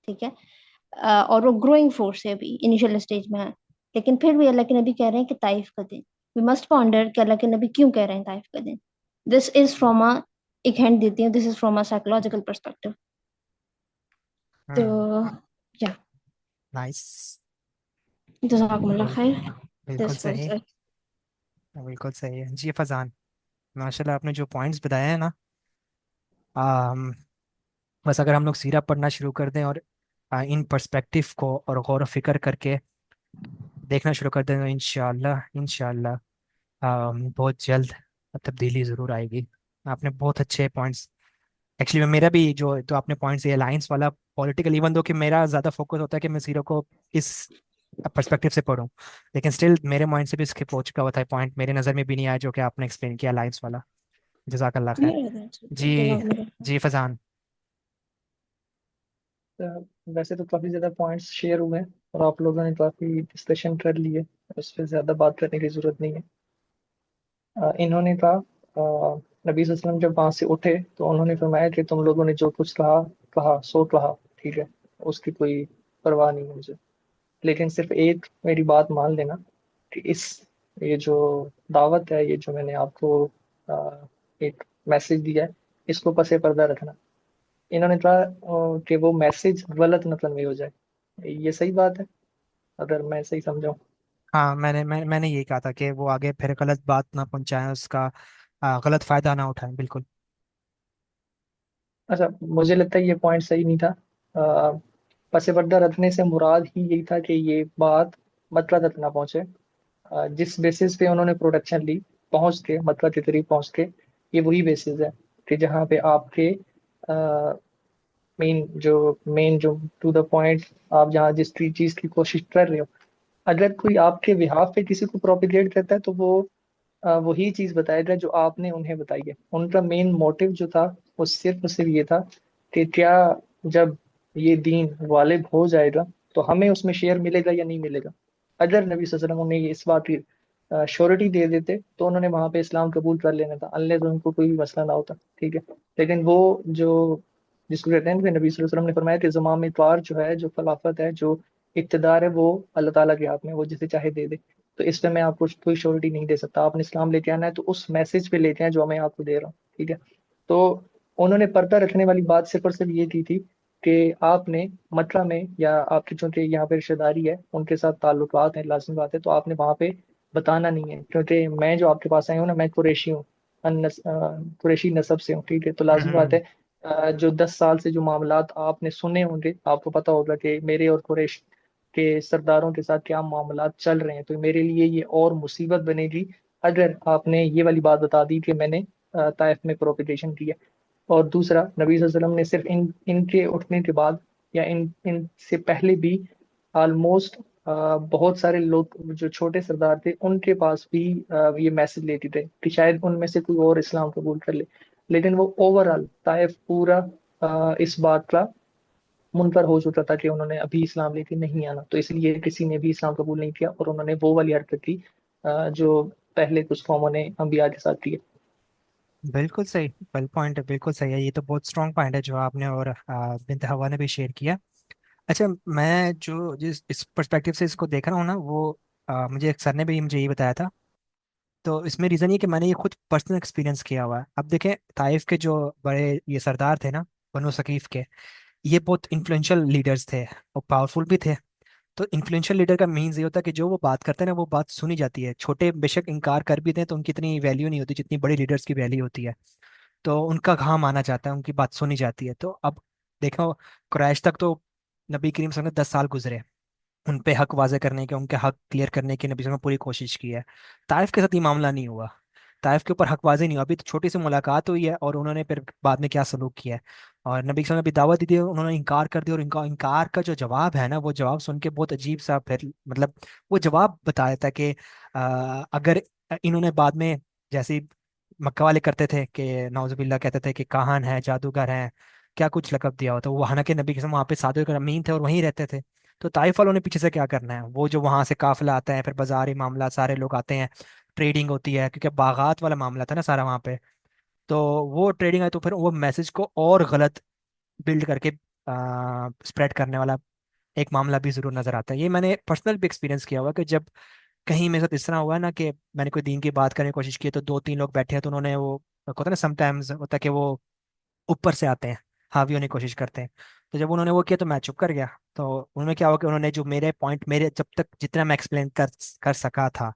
ठीक है, और वो ग्रोइंग फोर्स है, अभी इनिशियल स्टेज में है, लेकिन फिर भी अल्लाह के नबी कह रहे हैं कि ताइफ का दिन। वी मस्ट पॉन्डर कि अल्लाह के नबी क्यों कह रहे हैं ताइफ का दिन। दिस इज फ्रॉम अ, एक हैंड देती हूँ, this is from a psychological perspective. तो हम्म। या, नाइस। जज़ाकुमुल्लाह बिल्कुल। खैर, बिल्कुल दिस वाज सही। इट। बिल्कुल सही है जी फजान। माशाल्लाह, आपने जो पॉइंट्स बताए हैं ना, आम, बस अगर हम लोग सीरा पढ़ना शुरू कर दें और इन पर्सपेक्टिव को और गौर व फिक्र करके देखना शुरू कर दें, तो इंशाल्लाह इंशाल्लाह बहुत जल्द तब्दीली ज़रूर आएगी। आपने बहुत अच्छे पॉइंट्स, एक्चुअली मेरा भी जो आपने पॉइंट्स ये अलायंस वाला पॉलिटिकल, इवन दो कि मेरा ज़्यादा फोकस होता है कि मैं सीरो को इस पर्सपेक्टिव से पढूं, लेकिन स्टिल मेरे माइंड से भी इसके पहुंच का हुआ था पॉइंट, मेरे नज़र में भी नहीं आया जो कि आपने एक्सप्लेन किया अलायंस वाला। जज़ाकल्लाह खैर। जी। जज़ाकुमुल्लाह खैर। जी फजान। वैसे तो काफी ज्यादा पॉइंट्स शेयर हुए हैं और आप लोगों ने काफी डिस्कशन कर लिए, उस पर ज्यादा बात करने की जरूरत नहीं है। इन्होंने कहा, नबी सल्लल्लाहु अलैहि वसल्लम जब वहां से उठे तो उन्होंने फरमाया कि तुम लोगों ने जो कुछ कहा, कहा सो कहा, ठीक है, उसकी कोई परवाह नहीं है मुझे, लेकिन सिर्फ एक मेरी बात मान लेना कि ये जो दावत है, ये जो मैंने आपको एक मैसेज दिया है, इसको पसे पर्दा रखना। इन्होंने कहा कि वो मैसेज गलत न कन्वे हो जाए। ये सही बात है अगर मैं सही समझाऊं? हाँ, मैंने यही कहा था कि वो आगे फिर गलत बात ना पहुंचाएं, उसका गलत फायदा ना उठाएं, बिल्कुल। अच्छा, मुझे लगता है ये पॉइंट सही नहीं था। अ, पसे पर्दा रखने से मुराद ही यही था कि ये बात मतलब तक ना पहुंचे। जिस बेसिस पे उन्होंने प्रोडक्शन ली, पहुंच के मतलब के करीब पहुंच के, ये वही बेसिस है कि जहाँ पे आपके मेन जो टू द पॉइंट, आप जहाँ जिस चीज की कोशिश कर रहे हो, अगर कोई आपके बिहाफ पे किसी को प्रोपिगेट करता है तो वो वही चीज बताएगा जो आपने उन्हें बताई है। उनका मेन मोटिव जो था वो सिर्फ और सिर्फ ये था कि क्या जब ये दीन गालिब हो जाएगा तो हमें उसमें शेयर मिलेगा या नहीं मिलेगा। अगर नबी सल्लल्लाहु अलैहि वसल्लम उन्हें इस बात की श्योरिटी दे देते तो उन्होंने वहां पे इस्लाम कबूल कर लेना था, अनलेस उनको कोई भी मसला ना होता, ठीक है। लेकिन वो जो जिसको कहते हैं कि नबी सल्लल्लाहु अलैहि वसल्लम ने फरमाया कि ज़माम कार जो है, जो खिलाफत है, जो इक़्तिदार है, वो अल्लाह ताला के हाथ में, वो जिसे चाहे दे दे। तो इस पे मैं आपको कोई श्योरिटी नहीं दे सकता। आपने इस्लाम लेके आना है तो उस मैसेज पे लेके आए जो मैं आपको दे रहा हूँ, ठीक है। तो उन्होंने पर्दा रखने वाली बात सिर्फ और सिर्फ ये की थी कि आपने मक्का में, या आपकी चूंकि यहाँ पे रिश्तेदारी है, उनके साथ ताल्लुकात हैं, लाजमी बात है, तो आपने वहाँ पे बताना नहीं है, क्योंकि मैं जो आपके पास आया हूँ ना, मैं कुरैशी हूँ, कुरैशी नस्ब से हूँ, ठीक है। तो लाजमी बात हम्म। है, जो 10 साल से जो मामलात आपने सुने होंगे, आपको पता होगा कि मेरे और कुरैश के सरदारों के साथ क्या मामलात चल रहे हैं। तो मेरे लिए ये और मुसीबत बनेगी अगर आपने ये वाली बात बता दी कि मैंने ताइफ में प्रोपिगेशन की है। और दूसरा, नबी सल्लल्लाहु अलैहि वसल्लम ने सिर्फ इनके उठने के बाद या इनसे पहले भी ऑलमोस्ट बहुत सारे लोग जो छोटे सरदार थे उनके पास भी ये मैसेज लेती थे कि शायद उनमें से कोई और इस्लाम कबूल कर ले। लेकिन वो ओवरऑल ताइफ पूरा इस बात का मुनकर हो चुका था कि उन्होंने अभी इस्लाम लेके नहीं आना, तो इसलिए किसी ने भी इस्लाम कबूल नहीं किया और उन्होंने वो वाली हरकत की जो पहले कुछ कौमों ने अंबिया के साथ की है। बिल्कुल सही, वेल पॉइंट है, बिल्कुल सही है। ये तो बहुत स्ट्रॉन्ग पॉइंट है जो आपने और बिनते हवा ने भी शेयर किया। अच्छा, मैं जो जिस इस पर्सपेक्टिव से इसको देख रहा हूँ ना, वो मुझे एक सर ने भी मुझे ये बताया था। तो इसमें रीज़न ये कि मैंने ये खुद पर्सनल एक्सपीरियंस किया हुआ है। अब देखें, ताइफ के जो बड़े ये सरदार थे ना, बनो सकीफ के, ये बहुत इन्फ्लुएंशियल लीडर्स थे और पावरफुल भी थे। तो इन्फ्लुएंशियल लीडर का मीन्स ये होता है कि जो वो बात करते हैं ना, वो बात सुनी जाती है। छोटे बेशक इनकार कर भी दें तो उनकी इतनी वैल्यू नहीं होती जितनी बड़ी लीडर्स की वैल्यू होती है। तो उनका कहाँ माना जाता है, उनकी बात सुनी जाती है। तो अब देखो, क्रैश तक तो नबी करीम सल्लल्लाहु अलैहि वसल्लम ने 10 साल गुजरे, उन पे हक वाजे करने के, उनके हक क्लियर करने की नबी सल्लल्लाहु अलैहि वसल्लम ने पूरी कोशिश की है। ताइफ के साथ ये मामला नहीं हुआ। ताइफ के ऊपर हक वाजे नहीं हुआ। अभी तो छोटी सी मुलाकात हुई है और उन्होंने फिर बाद में क्या सलूक किया है। और नबी सल्लल्लाहु अलैहि वसल्लम ने भी दावत दी थी, उन्होंने इनकार कर दिया। और इनका इनकार का जो जवाब है ना, वो जवाब सुन के बहुत अजीब सा, फिर मतलब वो जवाब बताया था कि अगर इन्होंने बाद में, जैसे ही मक्का वाले करते थे कि नौजुबिल्ला कहते थे कि काहन है, जादूगर है, क्या कुछ लकब दिया होता, वो हालांकि नबी के वहाँ पे सादुल अमीन थे और वहीं रहते थे। तो ताइफ वालों ने पीछे से क्या करना है, वो जो वहां से काफिला आता है, फिर बाजारी मामला, सारे लोग आते हैं, ट्रेडिंग होती है, क्योंकि बागात वाला मामला था ना सारा वहाँ पे। तो वो ट्रेडिंग है, तो फिर वो मैसेज को और गलत बिल्ड करके स्प्रेड करने वाला एक मामला भी जरूर नजर आता है। ये मैंने पर्सनल भी एक्सपीरियंस किया हुआ कि जब कहीं मेरे साथ इस तरह हुआ है ना कि मैंने कोई दीन की बात करने की कोशिश की, तो दो तीन लोग बैठे हैं, तो उन्होंने वो होता है ना, समटाइम्स होता है कि वो ऊपर से आते हैं, हावी होने की कोशिश करते हैं। तो जब उन्होंने वो किया तो मैं चुप कर गया। तो उनमें क्या हुआ कि उन्होंने जो मेरे पॉइंट, मेरे जब तक जितना मैं एक्सप्लेन कर सका था,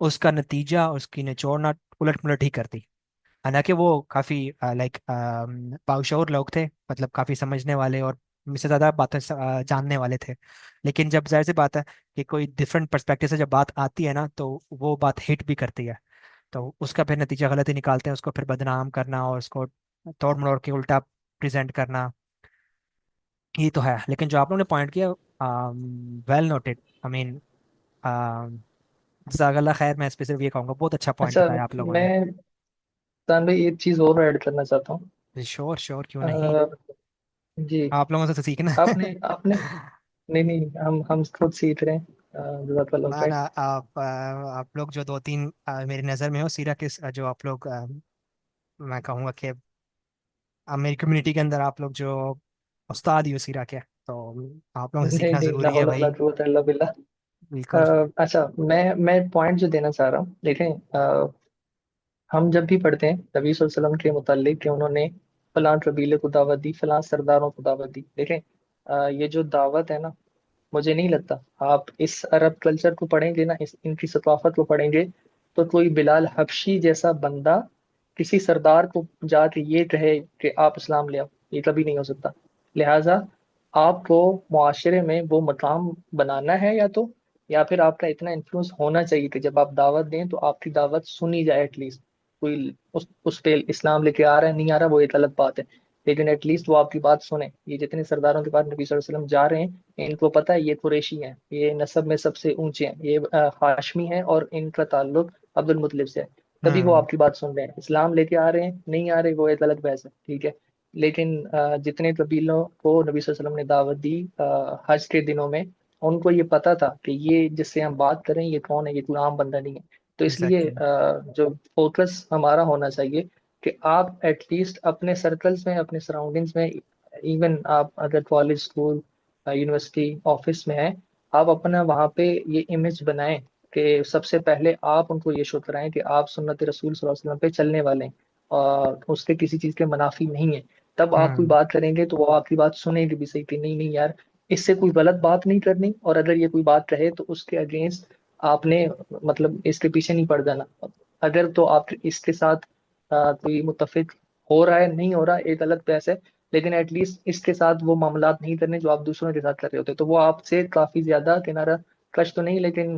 उसका नतीजा, उसकी निचोड़ ना उलट पुलट ही कर दी। हालांकि वो काफ़ी लाइक बाशऊर लोग थे, मतलब काफ़ी समझने वाले और मुझसे ज़्यादा बातें जानने वाले थे। लेकिन जब जाहिर सी बात है कि कोई डिफरेंट पर्सपेक्टिव से जब बात आती है ना, तो वो बात हिट भी करती है। तो उसका फिर नतीजा गलत ही निकालते हैं, उसको फिर बदनाम करना और उसको तोड़ मरोड़ के उल्टा प्रेजेंट करना। ये तो है। लेकिन जो आप लोगों ने पॉइंट किया, वेल नोटेड, आई मीन, जज़ाकल्लाह खैर। मैं इस पे सिर्फ ये कहूँगा, बहुत अच्छा पॉइंट अच्छा, बताया आप लोगों ने। मैं तान भाई एक चीज और ऐड करना चाहता हूँ। श्योर श्योर, क्यों नहीं। अ, जी। आप लोगों से तो सीखना आपने है। आपने नहीं नहीं, हम खुद सीख रहे हैं। जज़ाकल्लाह ना खैर। ना, आप लोग जो दो तीन मेरी नज़र में हो सीरा के, जो आप लोग मैं कहूँगा कि मेरी कम्युनिटी के अंदर आप लोग जो उस्ताद ही हो सीरा के, तो आप लोगों से नहीं सीखना नहीं, ला ज़रूरी है हौला वला भाई। कुव्वता इल्ला बिल्लाह। बिल्कुल। अच्छा, मैं पॉइंट जो देना चाह रहा हूँ, देखें, हम जब भी पढ़ते हैं नबी सल्लल्लाहु अलैहि वसल्लम के मुतालिक कि उन्होंने फलां कबीले को दावत दी, फलां सरदारों को दावत दी, देखें, ये जो दावत है ना, मुझे नहीं लगता आप इस अरब कल्चर को पढ़ेंगे ना, इस इनकी सकाफत को पढ़ेंगे, तो कोई बिलाल हबशी जैसा बंदा किसी सरदार को जाके ये कहे कि आप इस्लाम ले आओ, ये कभी नहीं हो सकता। लिहाजा आपको मुआशरे में वो मकाम बनाना है, या फिर आपका इतना इन्फ्लुएंस होना चाहिए कि जब आप दावत दें तो आपकी दावत सुनी जाए एटलीस्ट। कोई उस पे इस्लाम लेके आ रहा है नहीं आ रहा वो एक अलग बात है, लेकिन एटलीस्ट वो आपकी बात सुने। ये जितने सरदारों के पास नबी सल्लल्लाहु अलैहि वसल्लम जा रहे हैं, इनको पता है ये कुरैशी हैं, ये नस्ब में सबसे ऊंचे हैं, ये हाशमी हैं और इनका ताल्लुक अब्दुल मुत्तलिब से है। तभी वो हम्म। आपकी बात सुन रहे हैं। इस्लाम लेके आ रहे हैं नहीं आ रहे वो एक अलग बहस है, ठीक है। लेकिन जितने कबीलों को नबी सल्लल्लाहु अलैहि वसल्लम ने दावत दी हज के दिनों में, उनको ये पता था कि ये जिससे हम बात करें ये कौन है, ये कोई आम बंदा नहीं है। तो इसलिए एग्जैक्टली। जो फोकस हमारा होना चाहिए कि आप एटलीस्ट अपने सर्कल्स में, अपने सराउंडिंग्स में, इवन आप अगर कॉलेज, स्कूल, यूनिवर्सिटी, ऑफिस में हैं, आप अपना वहाँ पे ये इमेज बनाएं कि सबसे पहले आप उनको ये शो कराएं कि आप सुन्नत रसूल सल्लल्लाहु अलैहि वसल्लम पे चलने वाले हैं और उसके किसी चीज़ के मुनाफी नहीं है। तब आप कोई हम्म। बात करेंगे तो वो आपकी बात सुनेगी भी सही कि नहीं नहीं यार, इससे कोई गलत बात नहीं करनी, और अगर ये कोई बात रहे तो उसके अगेंस्ट आपने मतलब इसके पीछे नहीं पड़ जाना। अगर तो आप इसके साथ कोई मुत्तफिक हो रहा है नहीं हो रहा एक अलग बहस है, लेकिन एटलीस्ट इसके साथ वो मामलात नहीं करने जो आप दूसरों के साथ कर रहे होते, तो वो आपसे काफी ज्यादा किनारा कश तो नहीं, लेकिन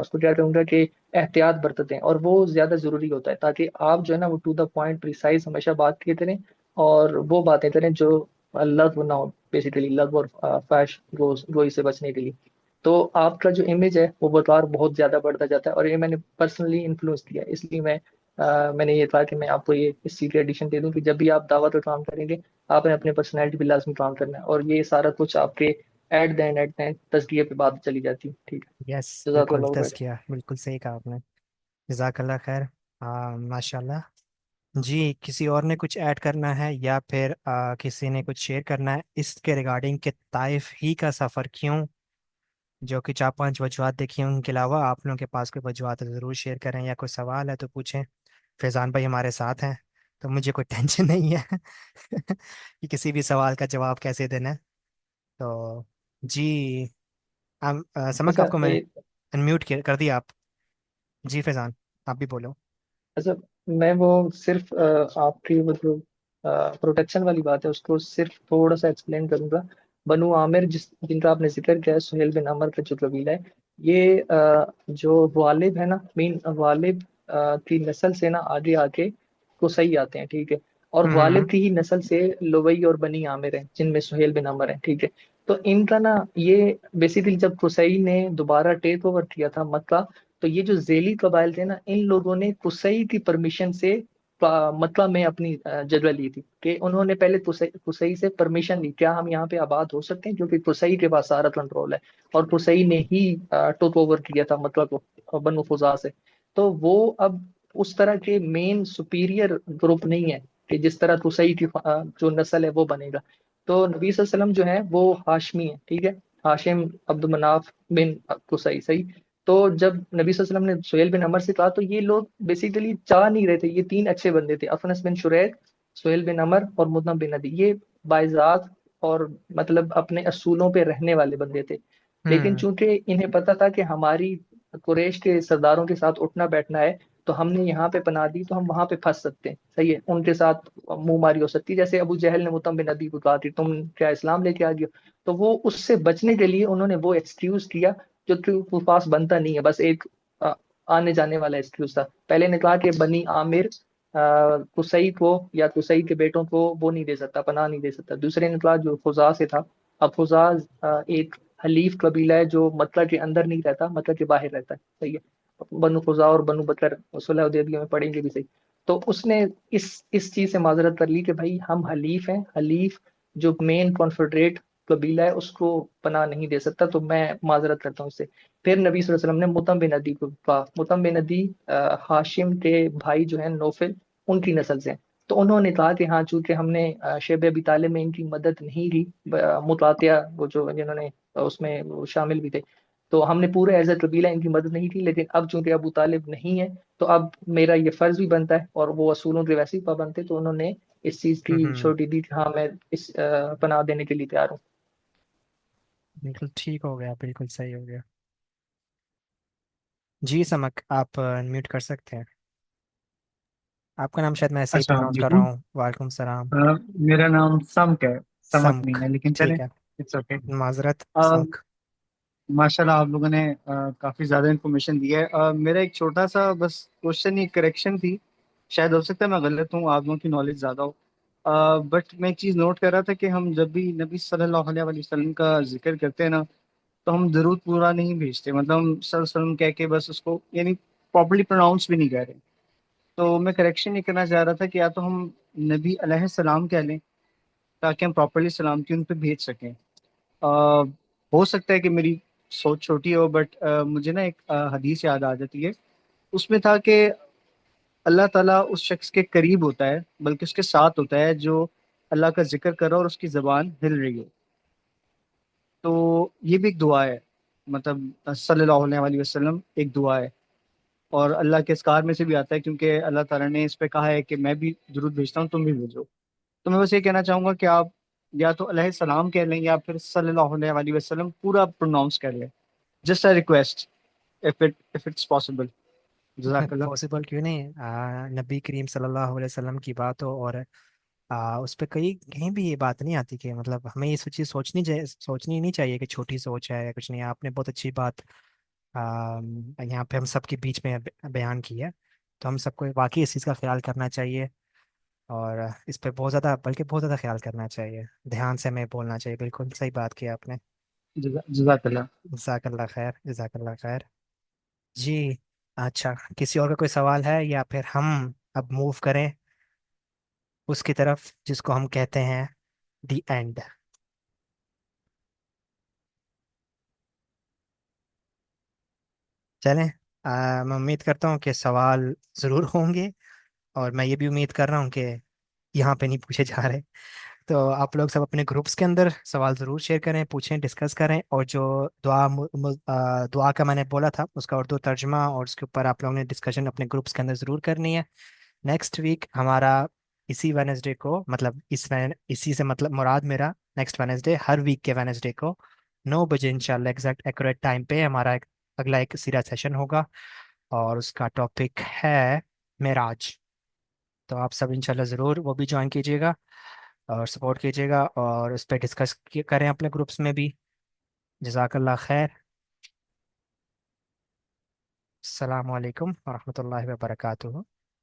उसको क्या कहूंगा कि एहतियात बरतते हैं, और वो ज्यादा जरूरी होता है ताकि आप जो है ना वो टू द पॉइंट प्रिसाइज हमेशा बात किए करें, और वो बातें करें जो लव ना हो, बेसिकली लव और फैश गोई से बचने के लिए। तो आपका जो इमेज है वो बतौर बहुत ज्यादा बढ़ता जाता है। और ये मैंने पर्सनली इन्फ्लुएंस किया, इसलिए मैंने ये कहा कि मैं आपको ये इस चीज का एडिशन दे दूं कि जब भी आप दावत और काम करेंगे, आपने अपने पर्सनैलिटी पे लाजमी काम करना है, और ये सारा कुछ आपके एट द एंड तजकिए पे बात चली जाती है। ठीक यस, है, बिल्कुल जज़ाकल्लाह खैर। तज़किया, बिल्कुल सही कहा आपने। जज़ाकल्लाह खैर। हाँ, माशाल्लाह। जी, किसी और ने कुछ ऐड करना है या फिर किसी ने कुछ शेयर करना है इसके रिगार्डिंग कि ताइफ ही का सफ़र क्यों, जो कि चार पांच वजूहत देखी हैं, उनके अलावा आप लोगों के पास कोई वजूहत है तो ज़रूर शेयर करें, या कोई सवाल है तो पूछें। फैज़ान भाई हमारे साथ हैं, तो मुझे कोई टेंशन नहीं है कि किसी भी सवाल का जवाब कैसे देना है। तो जी, समक अच्छा आपको मैं अनम्यूट कर दिया आप। जी फैज़ान, आप भी बोलो। अच्छा, मैं वो सिर्फ आपकी वो जो प्रोटेक्शन वाली बात है उसको सिर्फ थोड़ा सा एक्सप्लेन करूंगा। बनु आमिर जिनका आपने जिक्र किया है, सुहेल बिन अमर का जो कबीला है, ये जो वालिब है ना, मीन वालिब की नस्ल से ना आगे आके कुसई आते हैं, ठीक है। और वालिब हम्म। की ही नस्ल से लुवई और बनी आमिर हैं, जिनमें सुहेल बिन अमर है, ठीक है। तो इनका ना ये बेसिकली जब कुसई ने दोबारा टेक ओवर किया था मक्का, तो ये जो जेली कबाइल थे ना, इन लोगों ने कुसई की परमिशन से मक्का में अपनी जगह ली थी। कि उन्होंने पहले कुसई से परमिशन ली, क्या हम यहाँ पे आबाद हो सकते हैं, क्योंकि कुसई के पास सारा कंट्रोल है। और कुसई ने ही टेक ओवर किया था मक्का को बनु खुजा से। तो वो अब उस तरह के मेन सुपीरियर ग्रुप नहीं है कि जिस तरह कुसई की जो नस्ल है वो बनेगा। तो नबी सल्लल्लाहु अलैहि वसल्लम जो है वो हाशमी है, ठीक है। हाशिम अब्दुल मनाफ बिन कुसई, सही। तो जब नबी सल्लल्लाहु अलैहि वसल्लम ने सुहेल बिन अमर से कहा, तो ये लोग बेसिकली चाह नहीं रहे थे। ये तीन अच्छे बंदे थे, अफनस बिन शुरैक, सुहेल बिन अमर और मुतम बिन नदी। ये बाइजात और मतलब अपने असूलों पे रहने वाले बंदे थे। लेकिन हम्म। चूंकि इन्हें पता था कि हमारी कुरैश के सरदारों के साथ उठना बैठना है, तो हमने यहाँ पे पनाह दी तो हम वहां पे फंस सकते हैं, सही है। उनके साथ मुंहमारी हो सकती है, जैसे अबू जहल ने मुतम बिन नदी को कहा कि तुम क्या इस्लाम लेके आ गए हो। तो वो उससे बचने के लिए उन्होंने वो एक्सक्यूज किया जो कि पास बनता नहीं है, बस एक अ, आने जाने वाला एक्सक्यूज था। पहले ने कहा कि बनी आमिर कुसई को या कुसई के बेटों को वो नहीं दे सकता, पनाह नहीं दे सकता। दूसरे ने कहा जो खुजा से था। अब खुजा एक हलीफ कबीला है जो मक्का के अंदर नहीं रहता, मक्का के बाहर रहता है, सही है। बनु खुजा और बनु बकर सुलह हुदैबिया में पढ़ेंगे भी, सही। तो उसने इस चीज से माजरत कर ली कि भाई हम हलीफ हैं, हलीफ जो मेन कॉन्फेडरेट कबीला है उसको पनाह नहीं दे सकता, तो मैं माजरत करता हूँ इससे। फिर नबी सल्लल्लाहु अलैहि वसल्लम ने मुतम बिन अदी को कहा। मुतम बिन अदी हाशिम के भाई जो है नौफिल, उनकी नस्ल से हैं। तो उन्होंने कहा कि हाँ, चूंकि हमने शेब अबी तालिब में इनकी मदद नहीं की, मुतातिया वो जो जिन्होंने उसमें वो शामिल भी थे, तो हमने पूरे एज ए कबीला इनकी मदद नहीं की। लेकिन अब चूंकि अबू तालिब नहीं है, तो अब मेरा ये फर्ज भी बनता है, और वो असूलों के वैसे ही पाबंद थे, तो उन्होंने इस चीज की हम्म। छोटी दी कि हाँ मैं इस पनाह देने के लिए तैयार हूँ। बिल्कुल ठीक हो गया, बिल्कुल सही हो गया। जी समक, आप अनम्यूट कर सकते हैं। आपका नाम शायद मैं ऐसे ही अस्सलाम प्रोनाउंस कर रहा वालेकुम। हूँ। वालेकुम सलाम। अ, मेरा नाम समक है। समक नहीं समख, है, लेकिन चले, ठीक है। It's okay. माजरत समख। माशाल्लाह आप लोगों ने काफ़ी ज़्यादा इन्फॉर्मेशन दी है। मेरा एक छोटा सा बस क्वेश्चन, एक करेक्शन थी। शायद हो सकता है मैं गलत हूँ, आप लोगों की नॉलेज ज़्यादा हो। बट मैं एक चीज़ नोट कर रहा था कि हम जब भी नबी सल्लल्लाहु अलैहि वसल्लम का जिक्र करते हैं ना, तो हम ज़रूर पूरा नहीं भेजते। मतलब हम सल्लम कह के बस उसको यानी प्रॉपरली प्रोनाउंस भी नहीं कर रहे। तो मैं करेक्शन ये करना चाह रहा था कि या तो हम नबी अलैहि सलाम कह लें, ताकि हम प्रॉपरली सलाम की उन पे भेज सकें। हो सकता है कि मेरी सोच छोटी हो, बट मुझे ना एक हदीस याद आ जाती है। उसमें था कि अल्लाह ताला उस शख्स के करीब होता है, बल्कि उसके साथ होता है जो अल्लाह का जिक्र कर रहा हो और उसकी जबान हिल रही हो। तो ये भी एक दुआ है। मतलब सल्लल्लाहु अलैहि वसल्लम एक दुआ है, और अल्लाह के अस्कार में से भी आता है, क्योंकि अल्लाह ताला ने इस पे कहा है कि मैं भी दुरूद भेजता हूँ, तुम भी भेजो। तो मैं बस ये कहना चाहूंगा कि आप या तो अलैहि सलाम कह लें या फिर सल्लल्लाहु अलैहि वसल्लम पूरा प्रोनाउंस कर लें। Just a request, if it's possible. जज़ाकल्लाह। पॉसिबल क्यों नहीं, नबी करीम सल्लल्लाहु अलैहि वसल्लम की बात हो और उस पर कहीं कहीं भी ये बात नहीं आती कि मतलब हमें ये चीज़ सोचनी नहीं चाहिए कि छोटी सोच है या कुछ नहीं। आपने बहुत अच्छी बात यहाँ पे हम सबके बीच में बयान की है। तो हम सबको वाकई इस चीज़ का ख्याल करना चाहिए, और इस पे बहुत ज़्यादा, बल्कि बहुत ज़्यादा ख्याल करना चाहिए, ध्यान से हमें बोलना चाहिए। बिल्कुल सही बात की आपने। जज़ाकल्लाह। जज़ाकल्लाह खैर, जज़ाकल्लाह खैर। जी। अच्छा, किसी और का कोई सवाल है या फिर हम अब मूव करें उसकी तरफ जिसको हम कहते हैं दी एंड। चलें। मैं उम्मीद करता हूँ कि सवाल ज़रूर होंगे, और मैं ये भी उम्मीद कर रहा हूँ कि यहाँ पे नहीं पूछे जा रहे। तो आप लोग सब अपने ग्रुप्स के अंदर सवाल ज़रूर शेयर करें, पूछें, डिस्कस करें। और जो दुआ का मैंने बोला था उसका उर्दू तर्जुमा और उसके ऊपर आप लोगों ने डिस्कशन अपने ग्रुप्स के अंदर ज़रूर करनी है। नेक्स्ट वीक हमारा इसी वेनेसडे को, मतलब इसी से मतलब मुराद मेरा नेक्स्ट वेनेसडे, हर वीक के वेनेसडे को 9 बजे इंशाल्लाह एग्जैक्ट एक्यूरेट टाइम पे हमारा अगला एक सीरा सेशन होगा, और उसका टॉपिक है मेराज। तो आप सब इंशाल्लाह ज़रूर वो भी ज्वाइन कीजिएगा और सपोर्ट कीजिएगा, और उस पर डिस्कस करें अपने ग्रुप्स में भी। जज़ाकल्लाह खैर। अस्सलाम वालेकुम वरहमतुल्लाहि वबरकातुहू।